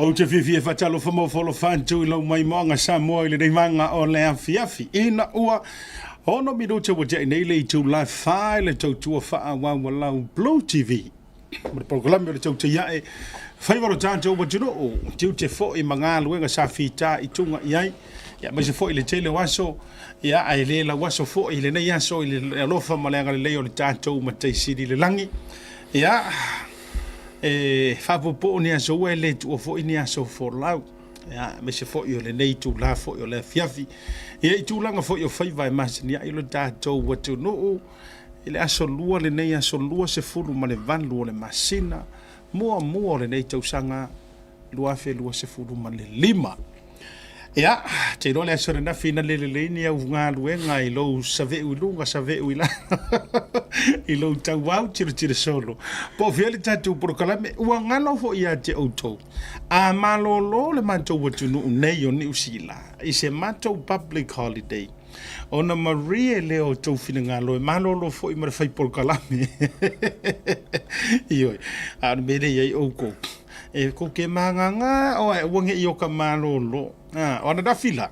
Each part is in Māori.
O te whiwhi e whatalo whamofolo whantu I lau mai moanga Samoa I le reimanga o le awhiawhi. Ina ua, ono miru te wajai nei le I tu live whai le tau tua wha wawa lau Blue TV. Ma le programme o le tau te iae. Whaiwaro tātou wajuro o tiu te fo I mga luenga sa whita I tunga iai. Ia mai se fo I le tele waso. Ia ai le la waso fo I le nei aso I le alofa ma le anga le leo le tātou ma te siri le langi. Ia... fapopo ni aso e le tu fo ni aso for lau ya me se fo yo le nei tu la fo yo le fiafi e tu langa fo yo fai vai mas ni ai lo tato watu no ile aso lua le nei aso lua se fulu ma le van lua le masina mo le nei tau sanga lua fe lua se fulu ma le lima ya te no le aso na fina le ni au nga luenga I lo save u lunga save u ila I lo tau wau tira solo po fiele tatu por kalame ua ngalo fo ia te auto a malolo le manto watu no nei o ni usila I se mato public holiday ona Maria leo tau fina ngalo e malolo fo I mara fai por kalame ioi a mele ia oko e ko ke manganga o e wange I o ka malolo ona da fila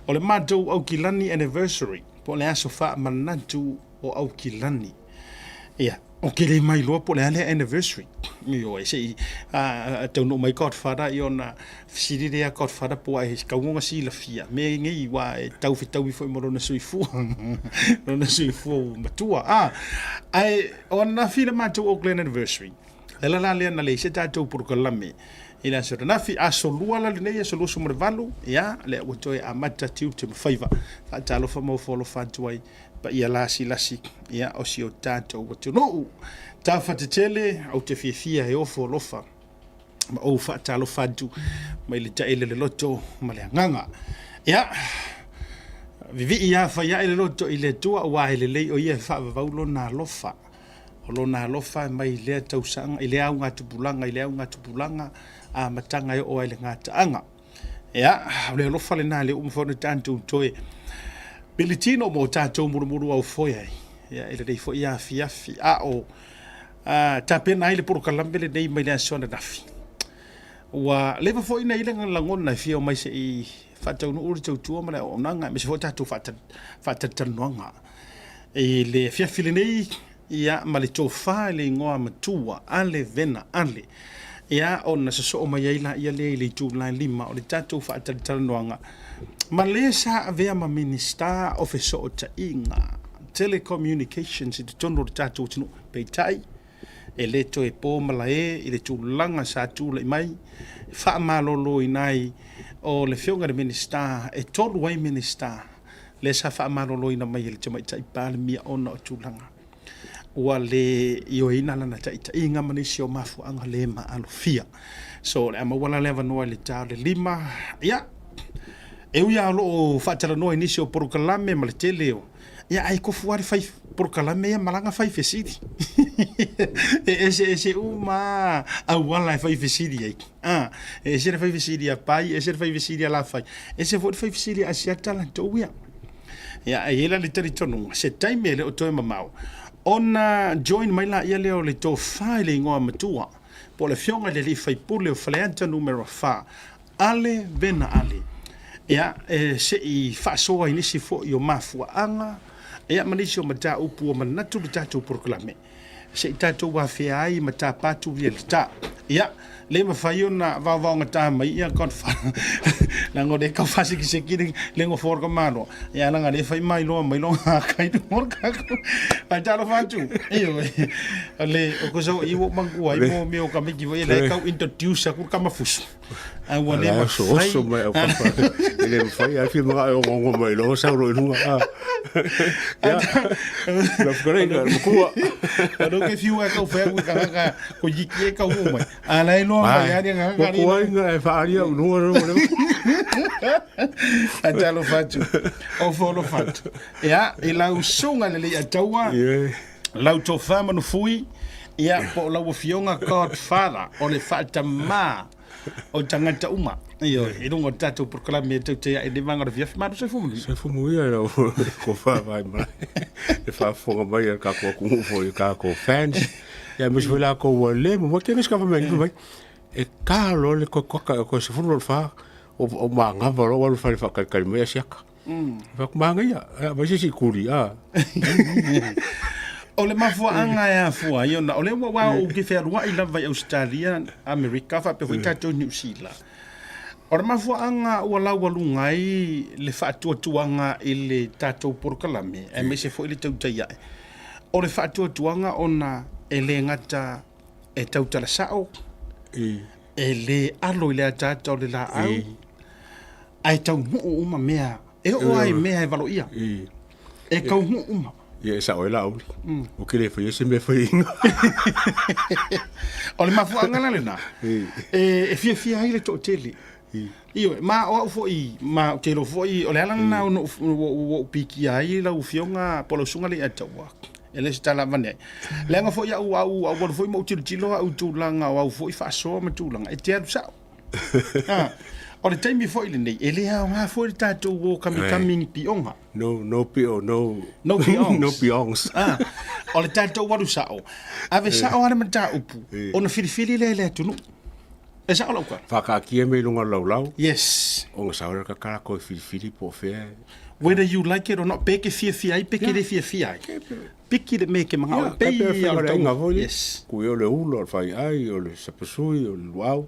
o le mato au kilani anniversary po le aso fa manatu o au kilani ia o ke le mai loa po le ale anniversary yo e sei tau no my godfather I ona siri le godfather po ai kaunga si la fia me ngi wa tau fitau I foi mo na suifu na suifu matua ai ona fila mato o Glen anniversary la le na le se tatou por kalame ila so na fi asolua la le nei solo sumo valu ya le o toi a mata tiu te faiva fa talo fa mo folo fa tuai pa ia lasi ya o si o tatou o tu no ta fa te tele au te fia e o folo fa ma o fa talo fa tu mai le ta ele le loto ma le nganga ya vivi ia fa ya ele loto ile tua wa ele le o ia fa vaulo na lofa Olona lofa mai le tausanga ile au ngatu bulanga a matanga o ile ngata anga ya le lofa le na le umfone tantu toe bilitino mo tato murumuru au foya ya ile dei fo ya fi o tape na ile por kalambele dei mai le sona dafi wa le fo ina ile ngalangona na fi o mai se I fatau no uri tau ma le onanga me se fo tato fata tanwanga le fi le nei ia ma le tofa le ngoa matua ale vena ale ia ona se so mai ila ia le tu la lima o le tatu fa talanoanga ma le sa avea ma minister officer o ta inga telecommunications I tono le tatu tino peitai e le to e po mala I le tu langa sa tu le mai fa malolo inai o le fionga de minister e tolu wai minister le sa fa malolo ina mai le tama tai pal mia ona o tu langa ua le io ina lana taita inga manisio mafu anga lema alofia so le ama wala leva noa le tau le lima ia e uia lo fatala noa inisio prokalame ma le teleo ia ai kofu wari fai prokalame ia malanga fai fesidi ese uma au wala fai fesidi ai ese fai fesidi a pai ese fai fesidi a la fai ese fai fesidi a siatala toia ia ai ela le territono se time le o toe mamau ona join mai la ia leo le to file ngoa matua po le fionga le li fai pule o fleanta numero fa ale bena ale ia se I fa so ai nisi fo yo mafua anga ia manisi o mata upu o manatu le tatu proclame se tatu wa fe ai mata patu vi le ta ia le ma fai ona va ngata mai ia kon fa la ngode ka fa se ki le ngo for ko malo ia la ngade fai mai lo kai tu mor ka pa talo fa tu io le o ko so I wo mangu ai mo me o ka me ki vo le ka introduce ku ka mafusu ai wo le ma so mai o ka le fai ai fi ma o ngo mai lo sa ro nu ya la fgrega mo ku no ke fiu ka fa ka ko yiki ka wo mai ala ilo ya dia nga ko ai fa aria no atalo fatu o folo fatu ya ila usunga le atawa lau to fama no fui ya po lau fionga godfather o le fata ma o tangata uma io e lungo tato proclame te e de manga via ma se fumu ia ko fa vai mai e fa fo mai ka ko fans ya me vola ko le mo ke me ska vai e ka lo le ko ko se fu lo fa o ma nga va lo fa fa ka me siaka fa ma nga ya ba si kuri o le mafuaanga ya fua iona o le wa o ke ferua I lava Australia America fa pe huita to New Zealand o le mafuaanga o la walungai le faatuatuanga I le tatou porokalame e me se fo I le tautai ai o le faatuatuanga ona e le ngata e tautala sao e le alo I le tatou le la au ai tau mo uma mea e o ai mea e valoia e kau mo uma ia sa oila o o ke le foi se me foi o le mafuanga la lena e fia ai le toteli io ma o foi ma te lo foi o le ala na o piki ai la ufionga polo sunga le atawa ele sta la vane le nga foi au foi mo tilo au tulanga au foi fa so ma tulanga e te sa o le taimi foi le nei ele a nga foi tatou o kami pionga no pio no piongs no piongs o le tatou waru sao ave sao ana mata upu ona filifili le tunu e sa lo kwa fa ka ki me lunga lau yes o nga sa ka kala ko filifili po fe whether you like it or not peke fia ai peke le fia ai piki le me ke manga o pe yes ku yo le ulo fai ai o le sapusui o le wow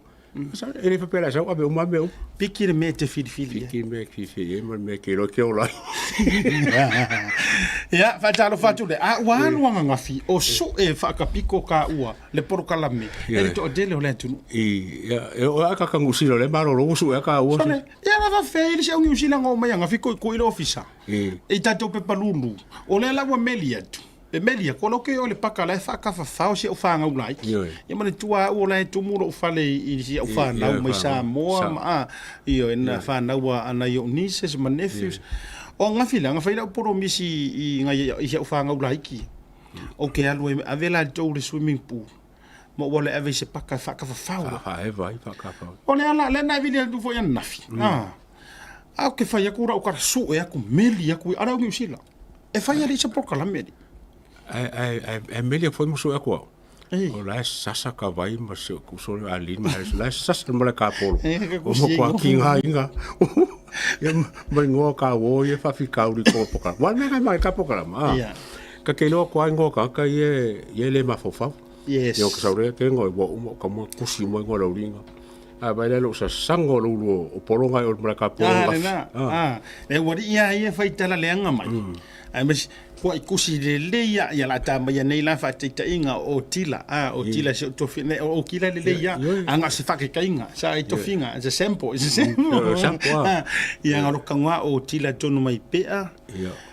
ele fa pela sa abe uma meu piki le me te filifili piki me filifili me ke lo ke ola ya fa talo fa tu le a wan wanga ngafi o so e fa ka piko ka ua le porokalame ele to dele o le tu ya o aka ka ngusilo le maro lo usu aka o ya na fa fe ile se ngi usila ngoma ya ngafi ko ile ofisa e tato pe palulu o le la wa meliatu e melia ko loke o le pakala fa ka fa fa o se o fa nga ulai e mane tua o la tu muro fa le I si o fa na mai sa mo ma io en fa na wa ana yo nieces my nephews o nga fila nga fa ila poro misi I nga I se o fa nga ulai ki o ke alu avela to le swimming pool mo wala ave se paka fa ka fa fa e vai fa ka fa o le ala le na video du fo ya nafi a ke fa ya kura o ka su e ku meli ya ku ara ngi usila e fa ya ri se pokala meli ai melia foi mo so ko o la sasa ka vai ma se ku so ali ma la sasa mo la ka polo o mo ko kinga inga ya mo ngo ka wo ye fa fi ka uri ko poka wa me mai ka poka ma ka ke lo ko ngo ka ye le ma fofa yes yo ka sa re ke ngo wo mo ka mo ku si mo ngo lo ringa a vai le lo sa sango lo o polo ngai o mo ka polo e wori ia ia fa itala le anga mai ai mas ko ikusi le ya la tamba ya nei la fa tita inga o tila o tila se to fine o kila le ya anga se fa ke kainga sa I to finga is a sample ya ngaro kanga o tila tonu mai pea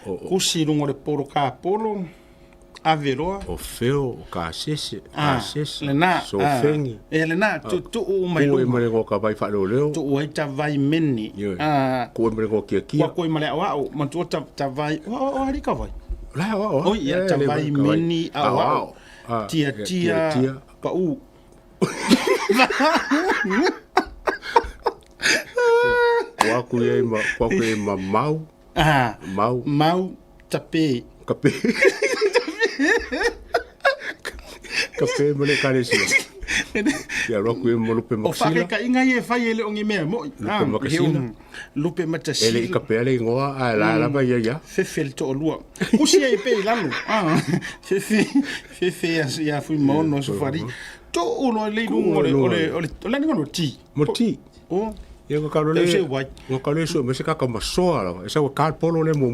kusi lungo le poro ka polo averoa o feo o ka sese le na so fengi le na tu o mai lo mai ngo ka vai fa lo leo tu o ta vai meni ko mai ngo kia ko mai wa o man tu ta vai o ari ka vai la o ia ta vai meni a tia pa u wa ku ye ma mau tape kape kape mo le kare si ya ro ku mo lupe maxila o fa ka inga ye fa ye le ongi me mo lupe matasila ele kape ale ngoa la ba ya fe to lua ku si e pe la lu fe ya fu mo no so fari to uno le ole la ngo ti o ye ko ka le ngo ka le so me se ka ma so ala esa ka polo le mo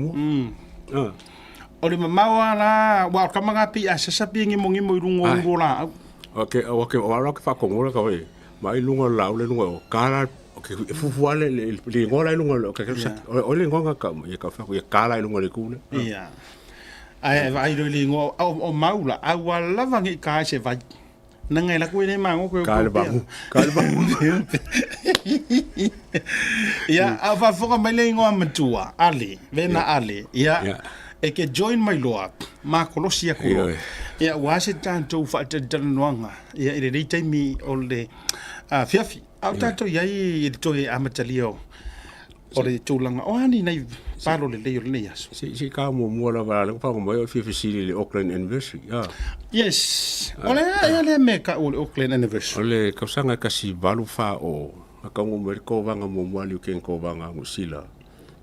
o le mamawa la wa ka manga pi a sa pi ngi mongi mo rungo ngola okay wa ra ka fa ko ngola ka we mai lungo la le lungo kala okay fu ale le ngola lungo ka o le ngonga ka ye ka fa ye kala lungo le kule ia ai vai le ngo o maula a wa la vangi ka se vai nanga la ku ne mango ko kala ba ia a fa fo ka mai le ngo amatua ale vena ale ia e ke join my lord ma kolosia ko ya wase tanto fa tanwanga ya ile dei mi ole fiafi au tanto ya i to amatalio o le tūlanga o ani nei palo le leo le nei aso. Si ka mo la wala pa mo o fi le Auckland Anniversary. Yes. O le me ka o le Auckland Anniversary. O le kausanga kasi valu fa o ka mo mo ko vanga mo wali ken ko vanga mo sila.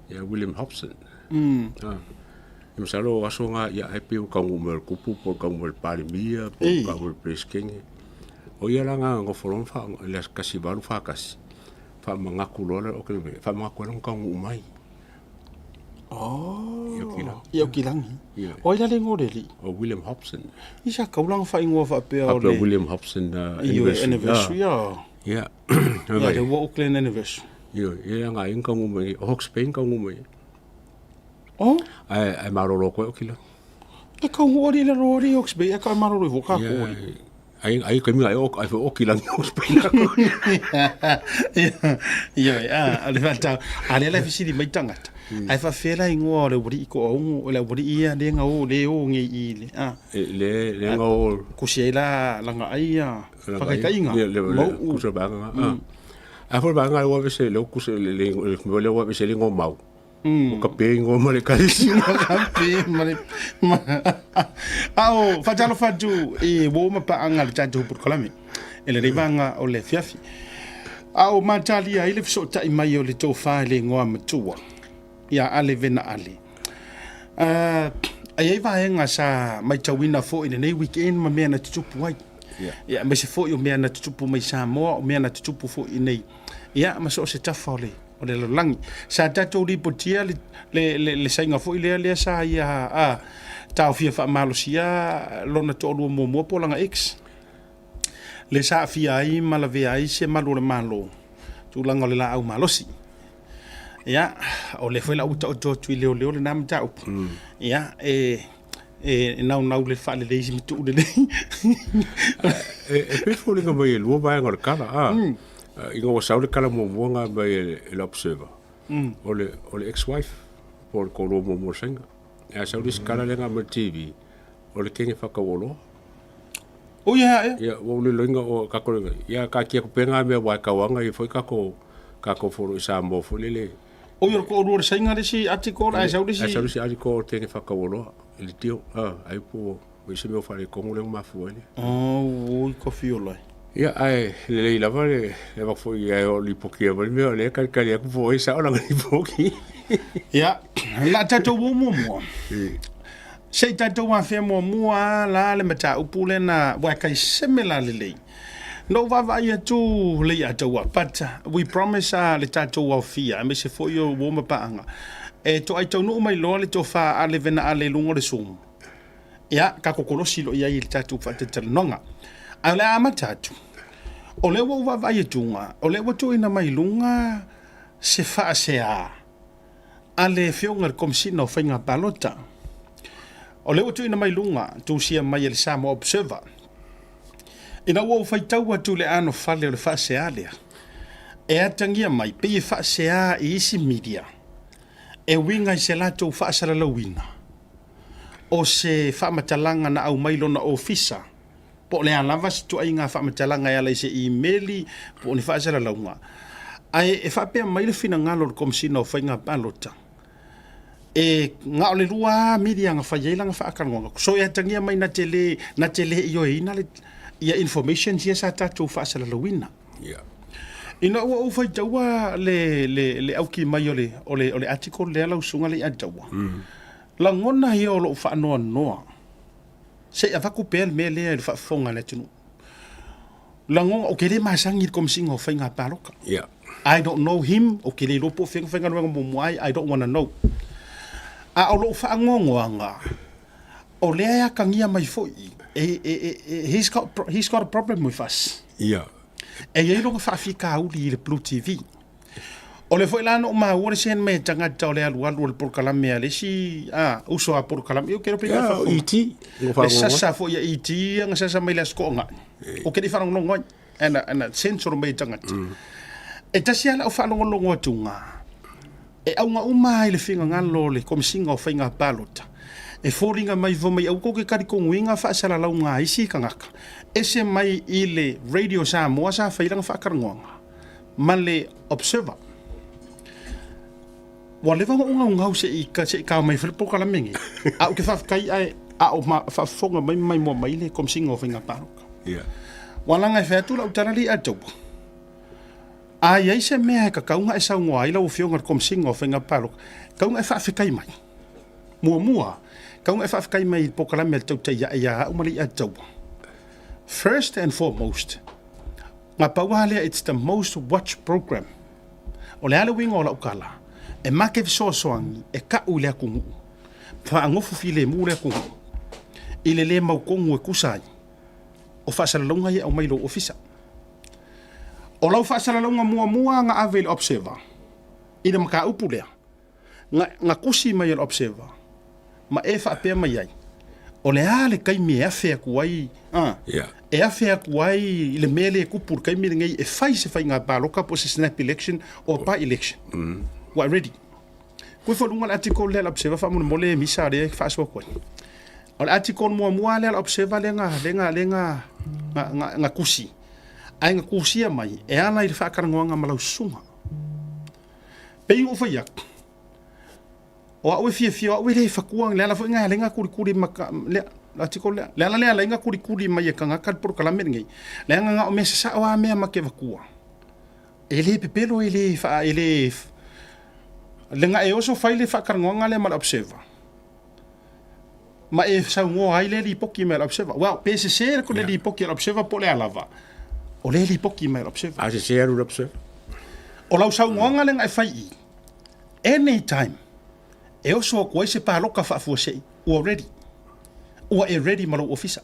Ya William Hobson. Im salo asonga ya happy ka mo mo kupu por ka mo parimia por ka mo presking. O ia langa ngo foron fa le kasi valu fa kasi. Fa manga kulola o ke fa manga kulola ka mo mai. Ia kilangi. O ila le ngoreli. O William Hobson. Isa kaulang fa ingo fa pe o le William Hobson anniversary. Yeah. The Auckland Anniversary. Ia nga inga mo mai Hawke's Bay ka mo mai. Oh? Ai maroro ko o kila. E ka ngori le rori Hawke's Bay, e ka maroro i ka kori. Ai ka mi ai o kila Hawke's Bay. Ale fata, ale la fisi di mai tangata. Ai fa fela ingo le wuri ko o le wuri ia le nga o le o ngi i le. Le nga o ko sheila langa ai fa ka inga. Mo ku so banga. A for banga o se le ku se le o se le ngo mau. O ka pe ngo male ka isi ka pe male. Ao fa jalo fa ju e wo ma pa anga le tanto por kalami. Ele ribanga o le fiafi. Ao matalia ile so ta mai o le tofa le ngo matua. Ya ale vena ale. Ai vai nga sa mai tawina fo in nei weekend ma me na tupu wai. Ya me se fo yo me na tupu mai sa mo me na tupu fo in nei. Ya ma so se tafole o le lang sa tato ri potia le sainga fo ile sa ya tau fia fa malosia lona to mo po langa x. Le sa fia ai malave ai se malo le malo. Tu langa le la au malosi. Ya, o le foi la uta o tu leo le nam tau. Ya, nau le fa le leisi mitu le. Pe fo le mai lo ba ngor kala ingo sa le kala mo nga ba el observer. O le ex-wife por ko lo mo senga. Ya sa le kala le nga mo TV. O le kenge fa ka wolo. O ya. Ya, o le lenga o ka ko ya ka ki ko penga me wa ka wanga i foi ka ko fo sa mo fo le. O yo ko ro se ngare si article ai saudi si. Ai saudi si article te fa ka wolo. Ele tio ai po o se me fa le ko le ma fu ele. Oh, o ko fiolo. Ya ai le la vale le va foi ai o li pokia va me le ka ya ko foi sa la li poki. Ya, la tato mo. Se tato wa fe mo la le mata upule na wa kai semela le. No va ia tu le ia taua pata. We promise le tatou au fia. Me se fo yo wo mapaanga. E to ai tau no mai lo le to fa ale vena ale lungo le sum. Ia ka kokolosi lo ia i tatou fa te nonga. A le ama tatu. O le wo va ia tunga. O le wo to ina mai lunga se fa se a. Ale fionga komsina o fainga balota. O le wo to ina mai lunga tu sia mai le samo observer. Ina wo fai tau atu le ano fale o le fase alea. E atangia mai, pe i fase a i isi media. E winga i se lato fase la winga. O se whamatalanga na au mailo na ofisa. Po le alava si tu ainga whamatalanga e ala i se emaili, po ni fase la launga. Ai e whapea mai le fina ngalo le komsina o whainga palota. E nga o le rua media nga whaiailanga whaakangonga. So e atangia mai na tele i o ina le ia information sia sa tatou fa sala lawina. Yeah. Ina o fai taua le auki mai o le article le ala usunga le ataua. La ngona hi o lo fa no. Se ava ku pel me le fa fonga le tunu. La ngona o kele masangi kom singo fainga paloka. Yeah. I don't know him o kele lo po fainga no mo I don't want to know. A o lo fa ngongoanga. O le ya kangia mai foi. He's got a problem with us. Yeah. E ia longa whaafika auli i le Blue TV. O le foi lana o maua sen me tangata o le alu le porkalame a le si uso a porkalame. Eu quero pegar fa iti. Le sasa foi ia iti nga sasa mai le skonga. O ke di whanongongo ana sensor mai tangata. E tasi ala o whanongongo atunga. E au nga umai le finga ngalo le komisinga o whainga palota. E fōringa mai vo mai au ko ke kari konguinga whaasala lau ngā isi kangaka. E se mai i le radio sa moa sa whairanga whakarangonga. Ma le observer. wa le vanga unga unga se I ka mai flipo kala mengi a o ke fa kai ai a o ma fa fonga mai mo mai le kom singo finga paroka wala ngai fa tu la utara li a tu a ye se me ka kaunga e sa ngwa ila o fionga kom singo finga paroka kaunga e fa kai mai mua kaunga e fa kai mai po kala mel tu ya o mali a tu first and foremost nga pawale it's the most watched program o le ale winga o la ukala e make soangi e ka u le kungu fa ngofu file mu le kungu ile le mau kongu e kusai o fa sala longa ye o mai lo ofisa o lau fa sala longa mua nga avel observer ina maka upulea nga kusi mai el observer ma e fa pe mai ai o le ale kai me afe kuai e afe kuai le mele ku pur kai me ngai e fai se fai nga ba loka po se snap election o pa election wa ready ku fo lunga article le observer fa mo le misa de fa so ko o article mo le observer nga kusi ai nga kusi mai e ana i fa karangonga malau sunga pe o fa yak o a fie o le fa kuang le la fa nga lenga kuri maka le article le la lenga kuri mai ka nga kat por kala mengi le nga o mesa sa wa me ma ke va kuwa ele pepelo ele fa ele lenga e oso fa ile fa karangonga le mal observer ma e sa ngo ai le li poki me observer wa PCC ko le li poki observer po le alava o le li poki me observer a se ru observer o la sa ngo nga lenga e fa I anytime e oso ko se pa loka fa fo sei already o e ready malo officer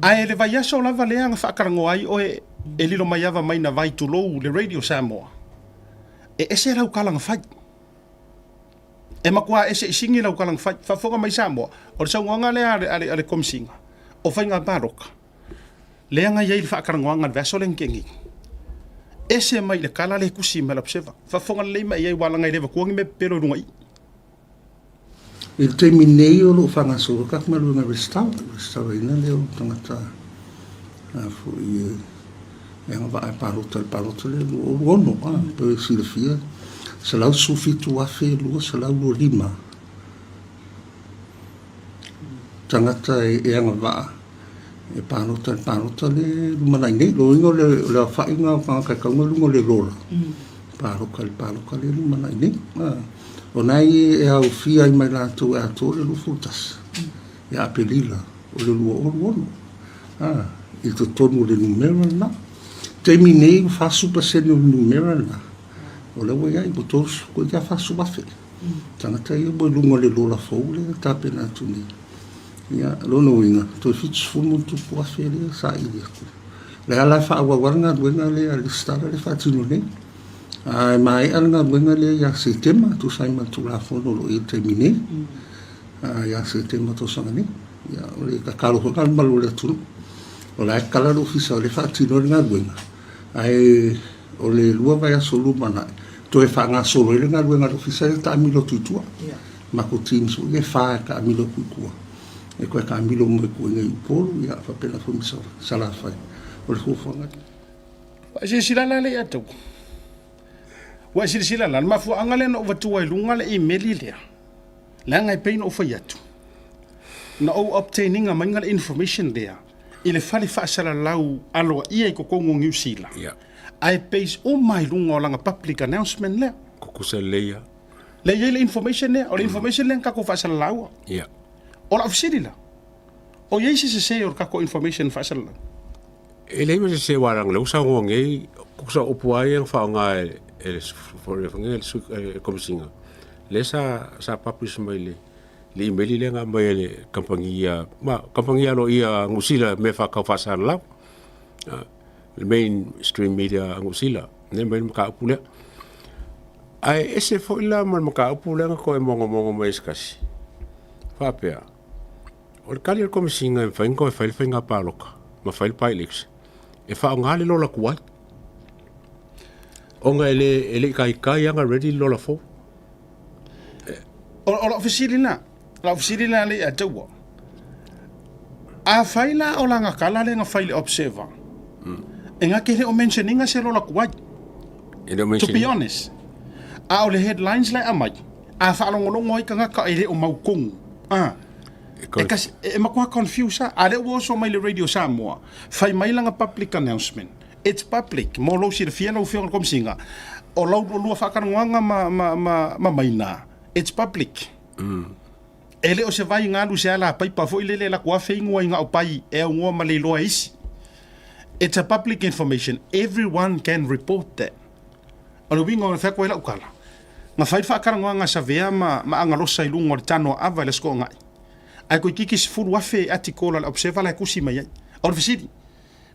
ai le vai aso lava le nga fa karango ai o e lilo mai ava mai na vai to low le radio Samoa e se la ukala nga fa e makua e se singi la ukala nga fa fonga mai Samoa o sa nga le ale komsinga o fa nga baroka le nga ye fa karango nga vaso len kengi ese mai le kala le kusi me l'observa fa fonga le mai ai wala ngai le ko ngi me pero ngai il terminei o lo fanga so ka ma lo nga restava ina le o tangata fu e nga va parota le o no per si le fia se la sufitu a fe lo se la lo lima tangata e nga va e parota le mana nei lo ingo le fa inga ka ka ngo le rola paroka le mana nei o nai e au fia I mai la tu a to le futas ya pelila o le lo il to tono le numero na terminei fa super seno numero na o le ia I botos ko ja fa super fe tangata I bo lungo le rola fo le tape na tu ni ya lo no inga to fits fumo tu po afele sa ile le ala fa wa warna buena le al stara le fa tino ne ai mai alna buena le ya sistema tu sai ma tu la fono lo il termine ya sistema to sangani ya le ka kalo ko kan balu le tu o la kala lo fisa le fa tino nga buena ai o le lua vai solo mana to e fa nga solo le nga buena lo fisa ta mi lo tutua ma ko team so le fa ka mi lo kuku e ko ka milo mo ko nei polo ya fa pena fo mi sala fa o le fofanga wa sila le atu wa sila la ma fu angale no va tu ai lunga le email le la ngai pein o fa yatu na o obtaining a mangal information there ile fali fa sala lau alo ia ko kongo New Zealand ai pays o mai lunga la public announcement le ko se leia le information le o information le ka ko fa sala lau o la ofisiri o ye se o ka ko information fasal ele me se warang lo sa ngonge ko sa opuai ang fa nga for ngel komsinga le sa publish mai le email le nga mai le kampangia lo ia ngusila me fa ka fasal la le mainstream media ngusila ne mai ka pula ai ese foi la man ka pula ko mongo mai skasi fa pea o kali ko misinga fa ingo fa nga paloka ma fa il pilix e fa ngale lo la kuai onga ele kai anga ready lo la fo o la ofisiri na le atawa a faila o la nga kala le nga file observer e nga kele o mentioninga se lo la kuai to be honest A o le headlines le amai. A whaalongolongo i ka ngaka e le o maukongu. E kasi, e makua confuse a le uoso mai le radio Samoa. Fai mai langa public announcement. It's public. Mo lo si le fiana u whianga komsinga. O lau lua whakarangoanga ma maina. It's public. E le o se vai ngālu se ala pai pa fo i le la kua whaingua i ngā o pai e o ngua ma le loa isi. It's a public information. Everyone can report that. Ano wingo na whakua ila ukala. Nga whai whakarangoanga sa vea ma angalosa i lungo le tano ava le sko ngai. Ai koe kiki se furu wafe atikola la observa la kusi mai ai. Or visiri.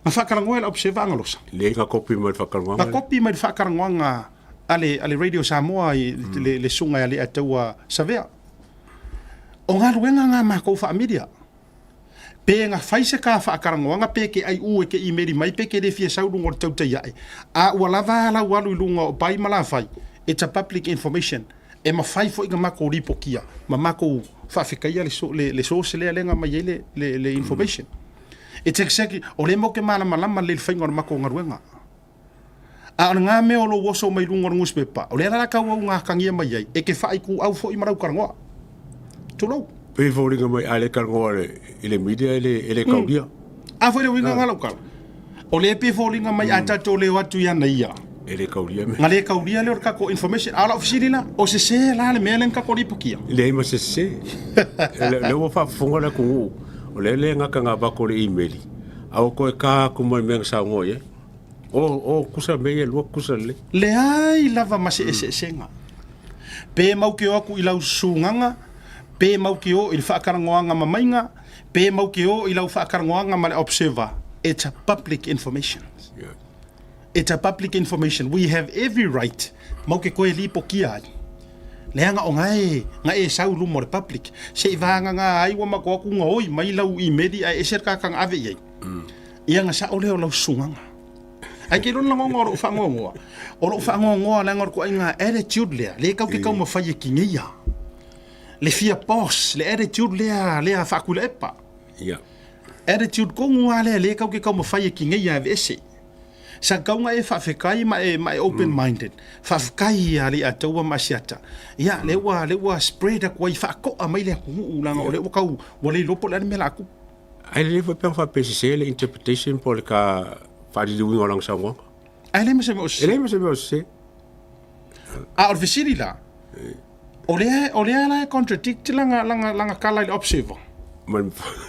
Ma whakarangoa la observa angalosa. Le nga kopi mai whakarangoanga. Ma kopi mai whakarangoanga ale radio Samoa i le sunga ale ataua sa vea. O ngā ruenga ngā mākou wha media. Pe ngā whaise ka whakarangoanga pe ke ai ue ke i meri mai pe ke re fia saurungo le tautai ai. A ua lava ala walu i lunga o pai mala whai. It's a public information. E ma whai fo i ngā mākou ripo kia. Ma mākou whawhikaia le so se lea lenga mai le information. It's exactly, o le mo ke malama le whainga o mākou ngā ruenga. A ngā mea o lo woso mai lunga o newspaper. O le ala kau au ngā kangia mai ai. E ke whai ku au fo i marau karangoa. Tūlau. Pe fōringa mai ale karangoa ele media ele kauria. A fōre winga ngā laukala. O le pe fōringa mai atato le watu ia na ia. Ele kauria me. Ngā le kauria le kako information. Ala ofisiri la. O se se la le mea len kako ripukia. Le ima se se. Le wa whafunga na kungu. O le ngaka ngā bako le emaili. Au koe kā kumai mea sa ngoi O kusa mea lua kusa le. Le ai lava mase se nga. Pe mau ke o aku ilau sunganga. Pe mau ki o i whaakarangoanga mamainga, pe mau ki o i lau whaakarangoanga ma le observer. It's a public information. Yeah. It's a public information. We have every right. Mau ke koe lipo kia ai. Leanga o ngai sau lumo le public. Se i vanga ngā aiwa mako aku ngoi, mai lau i medi ai eser kakang ave iei. Ia nga sa o leo lau sunganga. Ai ke rona ngongo o whangongoa. O lo whangongoa langor ko ai ngā attitude lea. Le kau ke kau mawhai e kingia. Le fia pos, le attitude lea whakula epa. Yeah. Attitude kongua le kau ke kau mawhai e ki ngai a vese. Sa kaunga e whawhekai ma e open-minded. Whawhekai a le ataua masiata. Ia, le ua spread a kua i whakoa mai le hungu ulanga o le ua kau wale lopo le me laku. Ai le whapea whapesise le interpretation po le ka whadiluinga o lang sa ngonga. Ai le mase me o se. Ele mase me o se. A or visiri la. O lea la contradict langa kala le observer.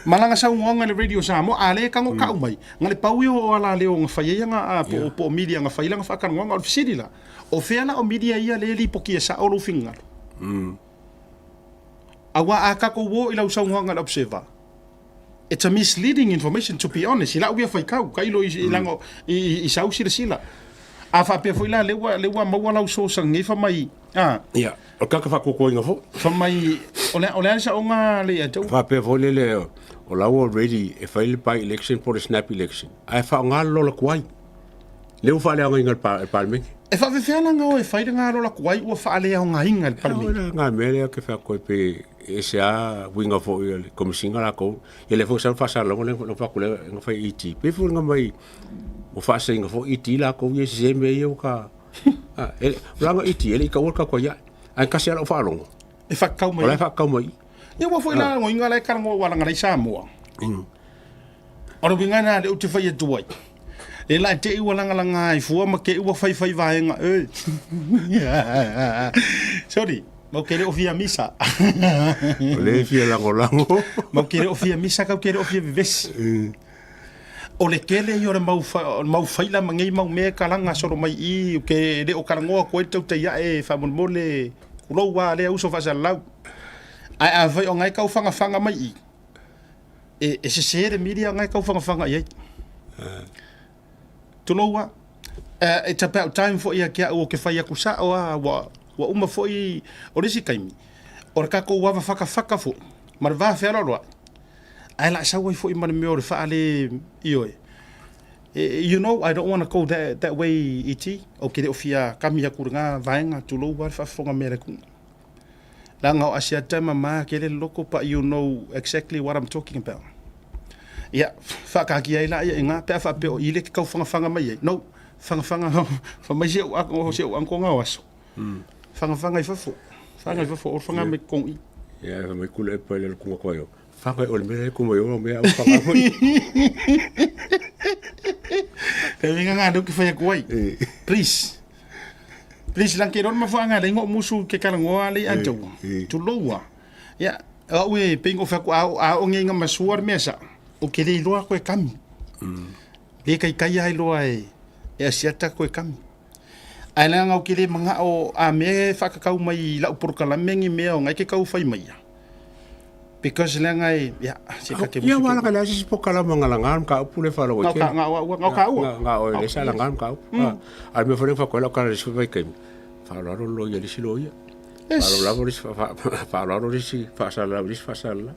Malanga sa ngonga le radio Samoa a le kango ka umai. Ngale paui o ala leo nga whaia nga po media nga whaila nga whakan ngonga o fisiri la. O wheala o media ia le li pokia sa olu fingar. Awa a kako wo ila usau ngonga le observer. It's a misleading information, to be honest. Ila uia whaikau, kailo i sau sila. A whapea fwila lewa maua lau so sa ngefa mai. Ia, o kaka whakoko inga fo. Whamai, o le ansa o ngā le atau. Whapea fo le o lau already e whaile by election for the snap election. Ai wha ngā lola kuai. Leo whaale anga inga le palmengi. E whawewhialanga o e whaile ngā lola kuai ua whaale au ngā inga le palmengi. Ngā mele ke whakoe pe e se a winga fo i le komisinga la kou. E le fo sa whasa longo le whakule ngā whai iti. Pe fo ngā mai o whasa inga fo iti la kou i se me i o ka. Ranga iti, ele i ka orka kwa ia. Ai kasi ala o whaalongo. E whakau mai. Ola e whakau mai. Ia ua fo ila ngo inga lai karango waranga rei Samoa. Ora wingana le uti whai e tuai. E lai te iwa langa i fua ma ke iwa whai vaenga. Sorry. Mau kere o fia misa. O le fia lango. Mau kere o fia misa, kau kere o fia vives. O le kele i ora mau whaila mangai mau mea kalanga soro mai i o ke le o karangoa koe tau te ia e whamon kuroua le uso whasa lau. Ai a vai o ngai kau whanga mai i. E se sere media o ngai kau whanga i ei. Tuloua. It's about time for ia kia o ke whai aku sa o a wa uma foi o risi kaimi. O kako wawa whaka fo. Mar va whera roa. Ai la sa wai foi mar me o re whaale ioe. You know, I don't want to go that way iti. O kere o fia kami aku ngā vaenga tulo wa whafonga mere ku. Langa o asia tema ma kere loko pa you know exactly what I'm talking about. Yeah, whakaki ai la ia ngā pea whapeo i le kau whanga mai ei. No, whanga whamai se o ako ngā waso. Whanga i whafo. Whanga i whafo o whanga me kongi. Ia, mai kula e pai le kunga koe o. Whanga o le mea kuma i o mea au whanga moi. Kaya minga ngā duki whai aku wai. Please. Please, lang kero ma whanga le ingo musu ke karangoa le antau. Tu loua. Ia, au e pingo whaku a o ngenga masuar mesa. O ke le iloa koe kami. Le kai ai loa e asiata koe kami. Ai la ngau ke le mga o a me whakakau mai lau porkalamengi mea o ngai ke kau whai mai. Because le ngai, ya, se ka ke musu. Ia wala ka nasi po kala mga langan ka upu le whara wake. Ngau ka ua. Ngā o le sa langan ka upu. Ai me whare whakoe lau kala resi whai kaimi. Whararo lo ia resi lo ia. Whararo resi whasala.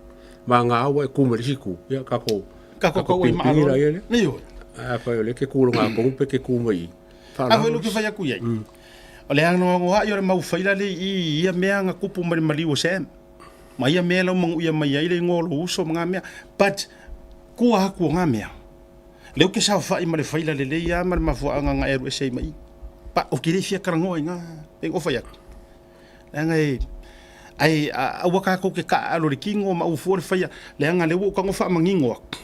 Ma ngā ua e kume resi ku. Ia kako. Kako i maaro. Nio. Pa o le ke kūro ngā kongupe ke kume i. Aho e luki whai aku iai. O le hanga ngoa i ore mau whaila le i ia mea ngā kupu mali o Sam. Ma ia mea lau mangu ia mai ai le ngolo uso mga mea. But, kua haku o ngā mea. Leo ke sa whai ma le whaila le ia ma le mafua ngā eru e sei mai. Pa, o kire fia karangoa i ngā. Peng o whai aku. Langa e, ai, awa kako ke ka alo le kingo ma ufuo le whaia. Langa le wo kango wha mangingo aku.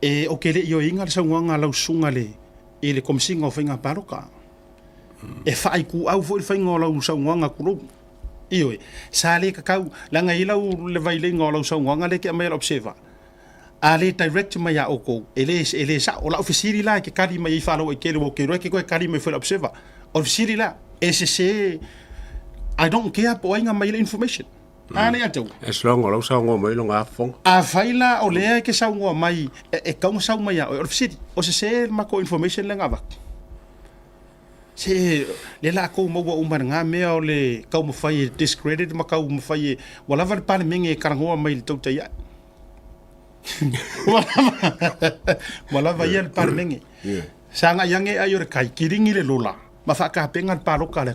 E o kere i o inga le saunga ngā lau sunga le e le komisinga o whainga paroka. E whai ku au fo le whainga o lau saunga ngā kurou. Ioi, sa le kakau, langa i lau le vai le ngā lau saunga ngā le ke amai la observa. A le direct mai a oko, e le sa, o lau fisiri la ke kari mai i whalau e kere o kere ke koe kari mai whaila observa. O fisiri la, e se, I don't care po ainga mai le information. Ale atau. As long o sa ngo mai lo nga fong. A faila o le ke sa ngo mai e kaung sa mai o ofisiri. O se ma ko information le nga va. Se le la ko mo wa umar nga me o le kaung mo fai discredit ma kaung mo fai wala va pa minge karango mai to ta ya. Wala va ya pa minge. Sa nga yange ayo kai kiringi le lola. Ma fa ka pengan pa ro ka le.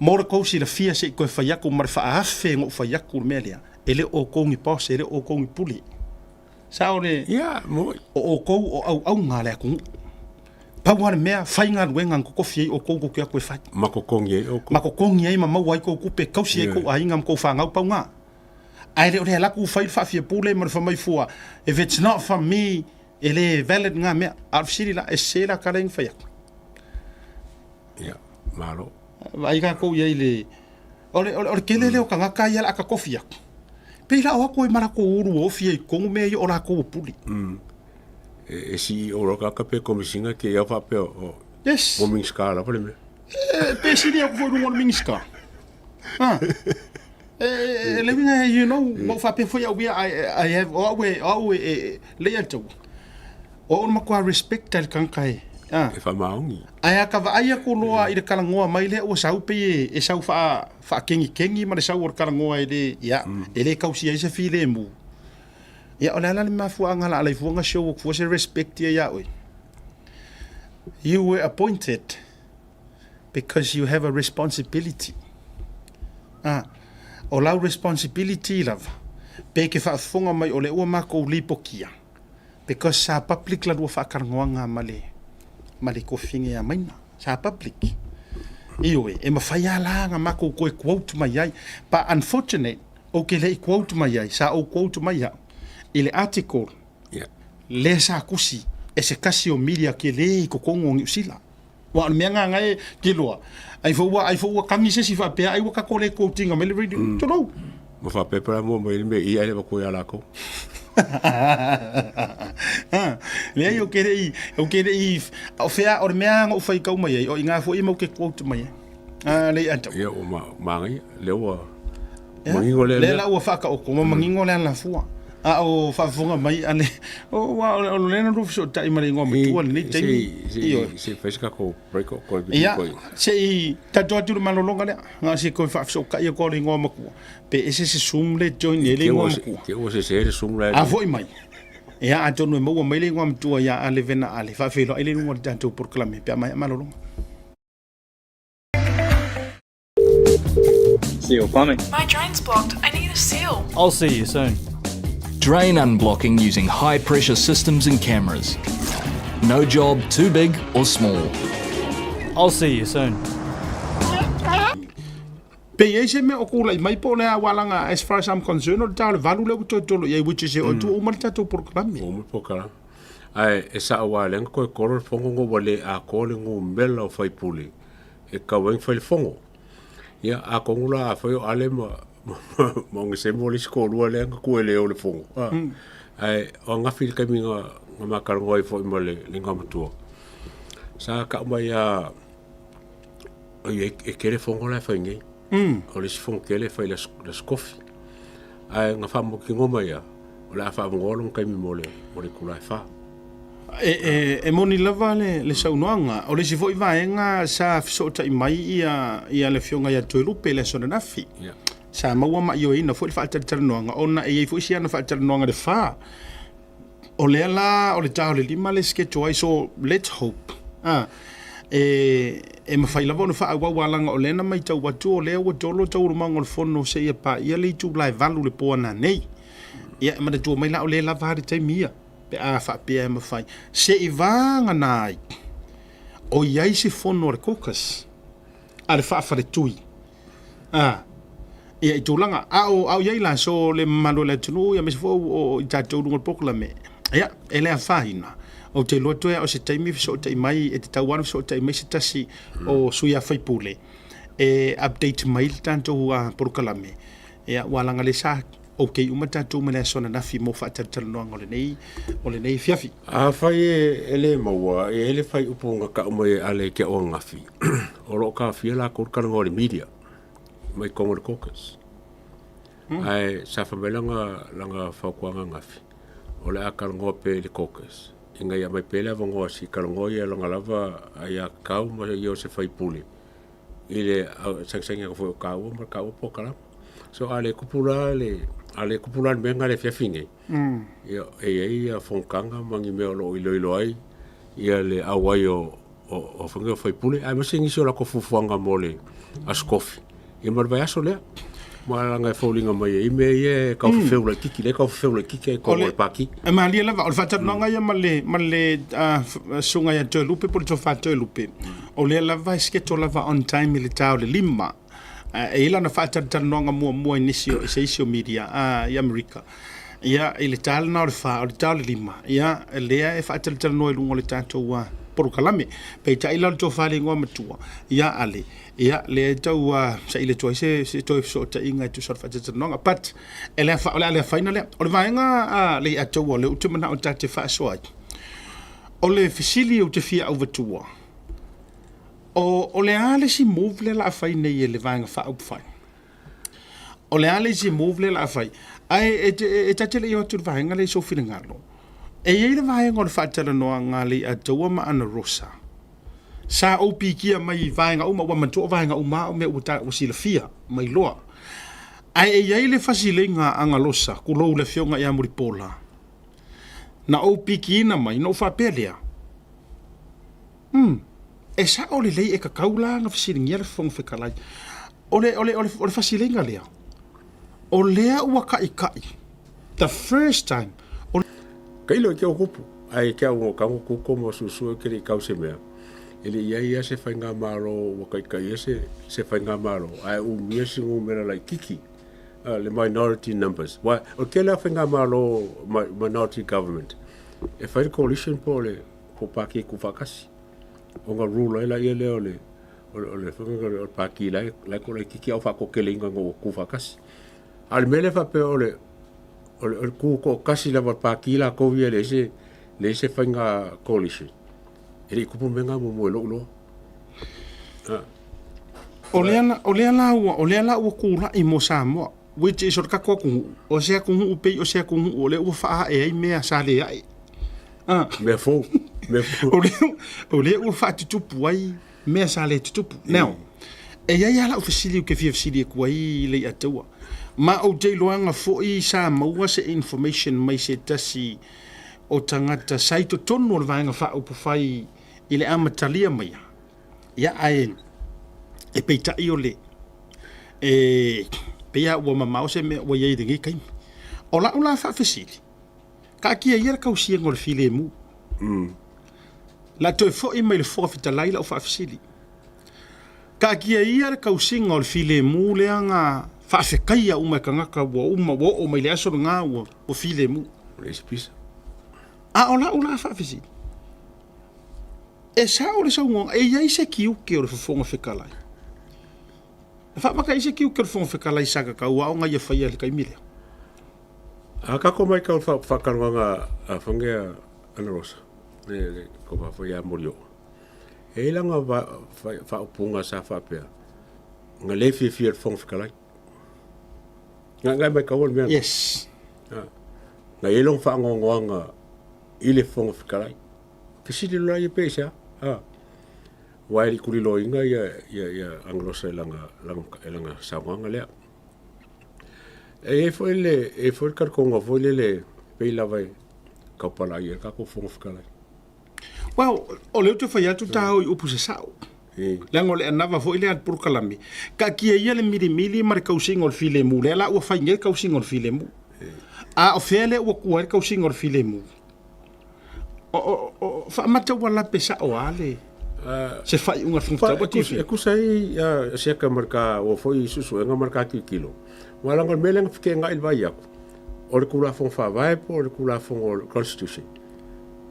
Mora kousi la fia se koe whaiaku mara whaafe ngō whaiaku melia. Ele o kongi pos, ele o kongi puli. Sa o le... Ia, moi. O kou o au ngā lea kungu. Pauare mea, whai ngā ruenga ngō kofi o kou kia koe whai. Mako kongi ei o kou. Mako kongi ei ma mau ai kou kupe, kausi ei kou a inga mkou whangau pau ngā. Ai le o le laku whai whawhia pule mara whamai fua. If it's not for me, ele valid ngā mea. Arfsiri la, e se la kareng whaiaku. Ia, malo. Vai ka ko ia ile o kele leo ka ngaka ia aka kofia pe la o ko mara ko uru o fie ko me o la ko puli e si o roka ka pe komisinga ke ia fa pe o yes o minska la pole me pe si dia ko no minska le vinga you know mo fa pe foi I have always le ato o ma ko respect al kankai e fa maungi ai ka vai ko loa i le kalangoa mai le o sau pe e sau fa kengi ma le sau o kalangoa i le ia e le kausi ai se file mu ia ola la ma fu anga la fu nga show fu se respect ia oi you were appointed because you have a responsibility o la responsibility love pe ke fa fonga mai o le o ma ko lipokia because sa public la do fa kalangoa nga male ko finge a maina sa public ioi e mafaya la nga mako ko quote mai ai pa unfortunate o ke le quote mai ai sa o quote mai ai ile article le sa kusi e se kasi o media ke le ko kongo ngi usila wa me nga e ke loa ai fo wa kangi se si fa pe ai wa ka ko le quoting a mele reading to no mo fa pe para mo me i ai le ko ya la ko le ai o kere i o fea o mea o fai kau mai o inga fo i mo ke quote mai le anta ia o mangi le o mangingo le la o fa ka o ko mangingo le la fua o fa funga mai ane o wa o le na ruf so tai mai ngom tu ni tai se pesca ko break ko ia se ta do tu malolonga le nga se ko fa so ka ia ko le ngom ku pe ese se sum le join le ngom ku ke o se sum le a foi mai ia a tonu mo mai le ngom tu ia ale vena ale fa felo ele ngom tanto por clame pe mai malolonga Seal plumbing. My drain's blocked. I need a seal. I'll see you soon. Drain unblocking using high-pressure systems and cameras. No job too big or small. I'll see you soon. Pe ye se me o kula mai po le walanga as far as I'm concerned o tau le valu le tolo ye which is o tu o marta to programi. O mo pokala. Ai e sa wa le ko ko fongo ngo wale a ko le ngo mela o fai puli. E ka wen fai fongo. Ia a ko ngula a fai ale mo nge se mo le sko lu le ko le o le fongo. Ai o nga fil ka minga ma ka ngoi fo mo le ngam tu. Sa ka mai a e kere fongo la fai ngi. O le sifon kele fai la skofi. Ai nga fa mo ki ngoma ia. O la fa ngolong kai mi mole kula fa. E moni lava le saunoanga o le sifo i vaenga sa fiso tai mai ia le fionga ia tuilupe le sona nafi. Sa maua ma yo ina fo le fa tarnoanga ona e fo sia na fa tarnoanga de fa. O le la o le tau le lima le sketch ai so let's hope. E mawhai lava ona wha walanga o lena mai tau watu o lea wa tolo tau rumanga o le fono se ia pa ia le tu blai valu le poa na nei. Ia mana tua mai la o le lava hari tai mia. Pe a wha pia e mawhai. Se i vanga nai. O iai se fono le kokas. A le wha whare tui. Ia i tūlanga. Au iai la so le malo le tunu ia me se fo o i tātou runga pokula me. Ia, e lea whahina. O te loto o se taimi so te mai e te tauana so te mai se tasi o suia fai pule e update mai tanto a porkalame e walanga le sa o ke uma tanto mena sona na fi mo fa tatal no ngole nei fiafi a fai ele maua ele fai upunga ka mai ale ke o ngafi o lo ka fi la kur kan ngore media mai kongo caucus ai sa fa langa fa kwanga ngafi o le akal ngope le caucus inga ia mai pele vongo si kalongo ia longa lava ia kau ma ia se fai puli ile sang ko kau ma kau po kala so ale kupula menga le fiafinge ia ia fonkanga mangi me lo ilo ai ia le awai o fonga fai puli ai ma singi so la ko fufuanga mole askofi ia mar vai aso le Malanga falling on my email, coffee feel like kiki, like coffee feel like kiki, call paki. E mali lava, o fata nonga ia male sunga ia te lupe, por to fata lupe. O le lava sketo lava on time le tau le lima. E ila na fata nonga mua inisio, se isio media, i Amerika. Ia, ele tau na o le fa, o le tau le lima. Ia, lea e fata no e lungo le tatou por kalame. Pe ta ila to fa le ngwa matua. Ia ale. Ia le tau sa ile toi se toi so ta inga tu sort fata nonga pat ele fa ole final o le vaenga le atu le utumana o tate fa so ai o le fisili o te fia over tua o le ale si move le la fa nei le vaenga fa up fa o le ale si move le la fa ai e tate le o tu vaenga le so filingalo e le vaenga o fata no ngali atu ma ana rosa sa o pikia mai vaenga uma wa manto vaenga uma o me uta o silafia mai loa ai e le fasilinga anga losa ku lo le fionga ia muripola na o pikina mai no fa pelea e sa o le e ka kaula nga fasilinga le fong fekalai o le fasilinga lea o lea ua kai the first time kailo ke o kupu ai ke o ka ko como susu ke ka se mea ele ia se fainga malo wa kai se fainga malo ai o miesi o mera like kiki le minority numbers wa o ke la fainga malo minority government e fai coalition pole po paki ku fakasi o nga rule la ia le ole fainga o paki la ko le kiki o fa ko ke linga ngo ku fakasi al mele fa pe ole ku ko kasi la paki la ko vie le se fainga coalition ele kupu menga mo lo ole ala o kula i mo Samoa which is ka ko o se ku upe o se ku o le o fa e me sa le ai me fo ole o fa tu puai me sa le tu now e ia ala ofisili ke fifsili ku ai le atua ma o te loanga fo i Samoa se information mai se tasi o tangata saito tonu o vaenga fa upu fai ile amatalia mai ia ai e peita i ole e pea ua mamau se me ua iei dingi kai o la fa fesili ka kia ia ka usia ngol file mu la to fo i mai le fo fita laila o fa fesili Ka kia ia le kausinga o le file mu le anga whaafekaia uma kangaka wa o mai le aso ngā o file mu. Recipes. O la whaafesi. E sa o le saunga, e iai se kiu ke o le whafonga whekalai. E whaamaka i se kiu ke o le whafonga whekalai saka ka ua o ngai e whaia le kaimile. A kako mai ka whakarwanga a whangea ana rosa. Le ko whawhia morio. E langa whaupunga sa whapea. Nga lefi fia le whafonga whekalai. Ngai mai ka wala mea. Yes. Nga elong whaangongoanga i le whafonga whekalai. Pisiri loa i pesa. Wairi kuri lo inga ia anglosa langa sawanga lea. E foi karkonga foi le peila vai kaupala ia ka ko fonga whekalai. Well, o leo te whai atu tāo i upu se sao. Lango le anava foi le at purkalami. Ka kia ia le mili mare kausinga o le file mu. Le la ua whai nge kausinga o le file mu. A o fele ua kuare kausinga o le file mu. O whaamata wala pesa o ale. Se whai unga whungtau wa tifi. E kusai seka marka o foi susu enga marka kilo. Walanga melenga whikenga ilwai aku. O le kula whong whawai po o le kula whong o Constitution.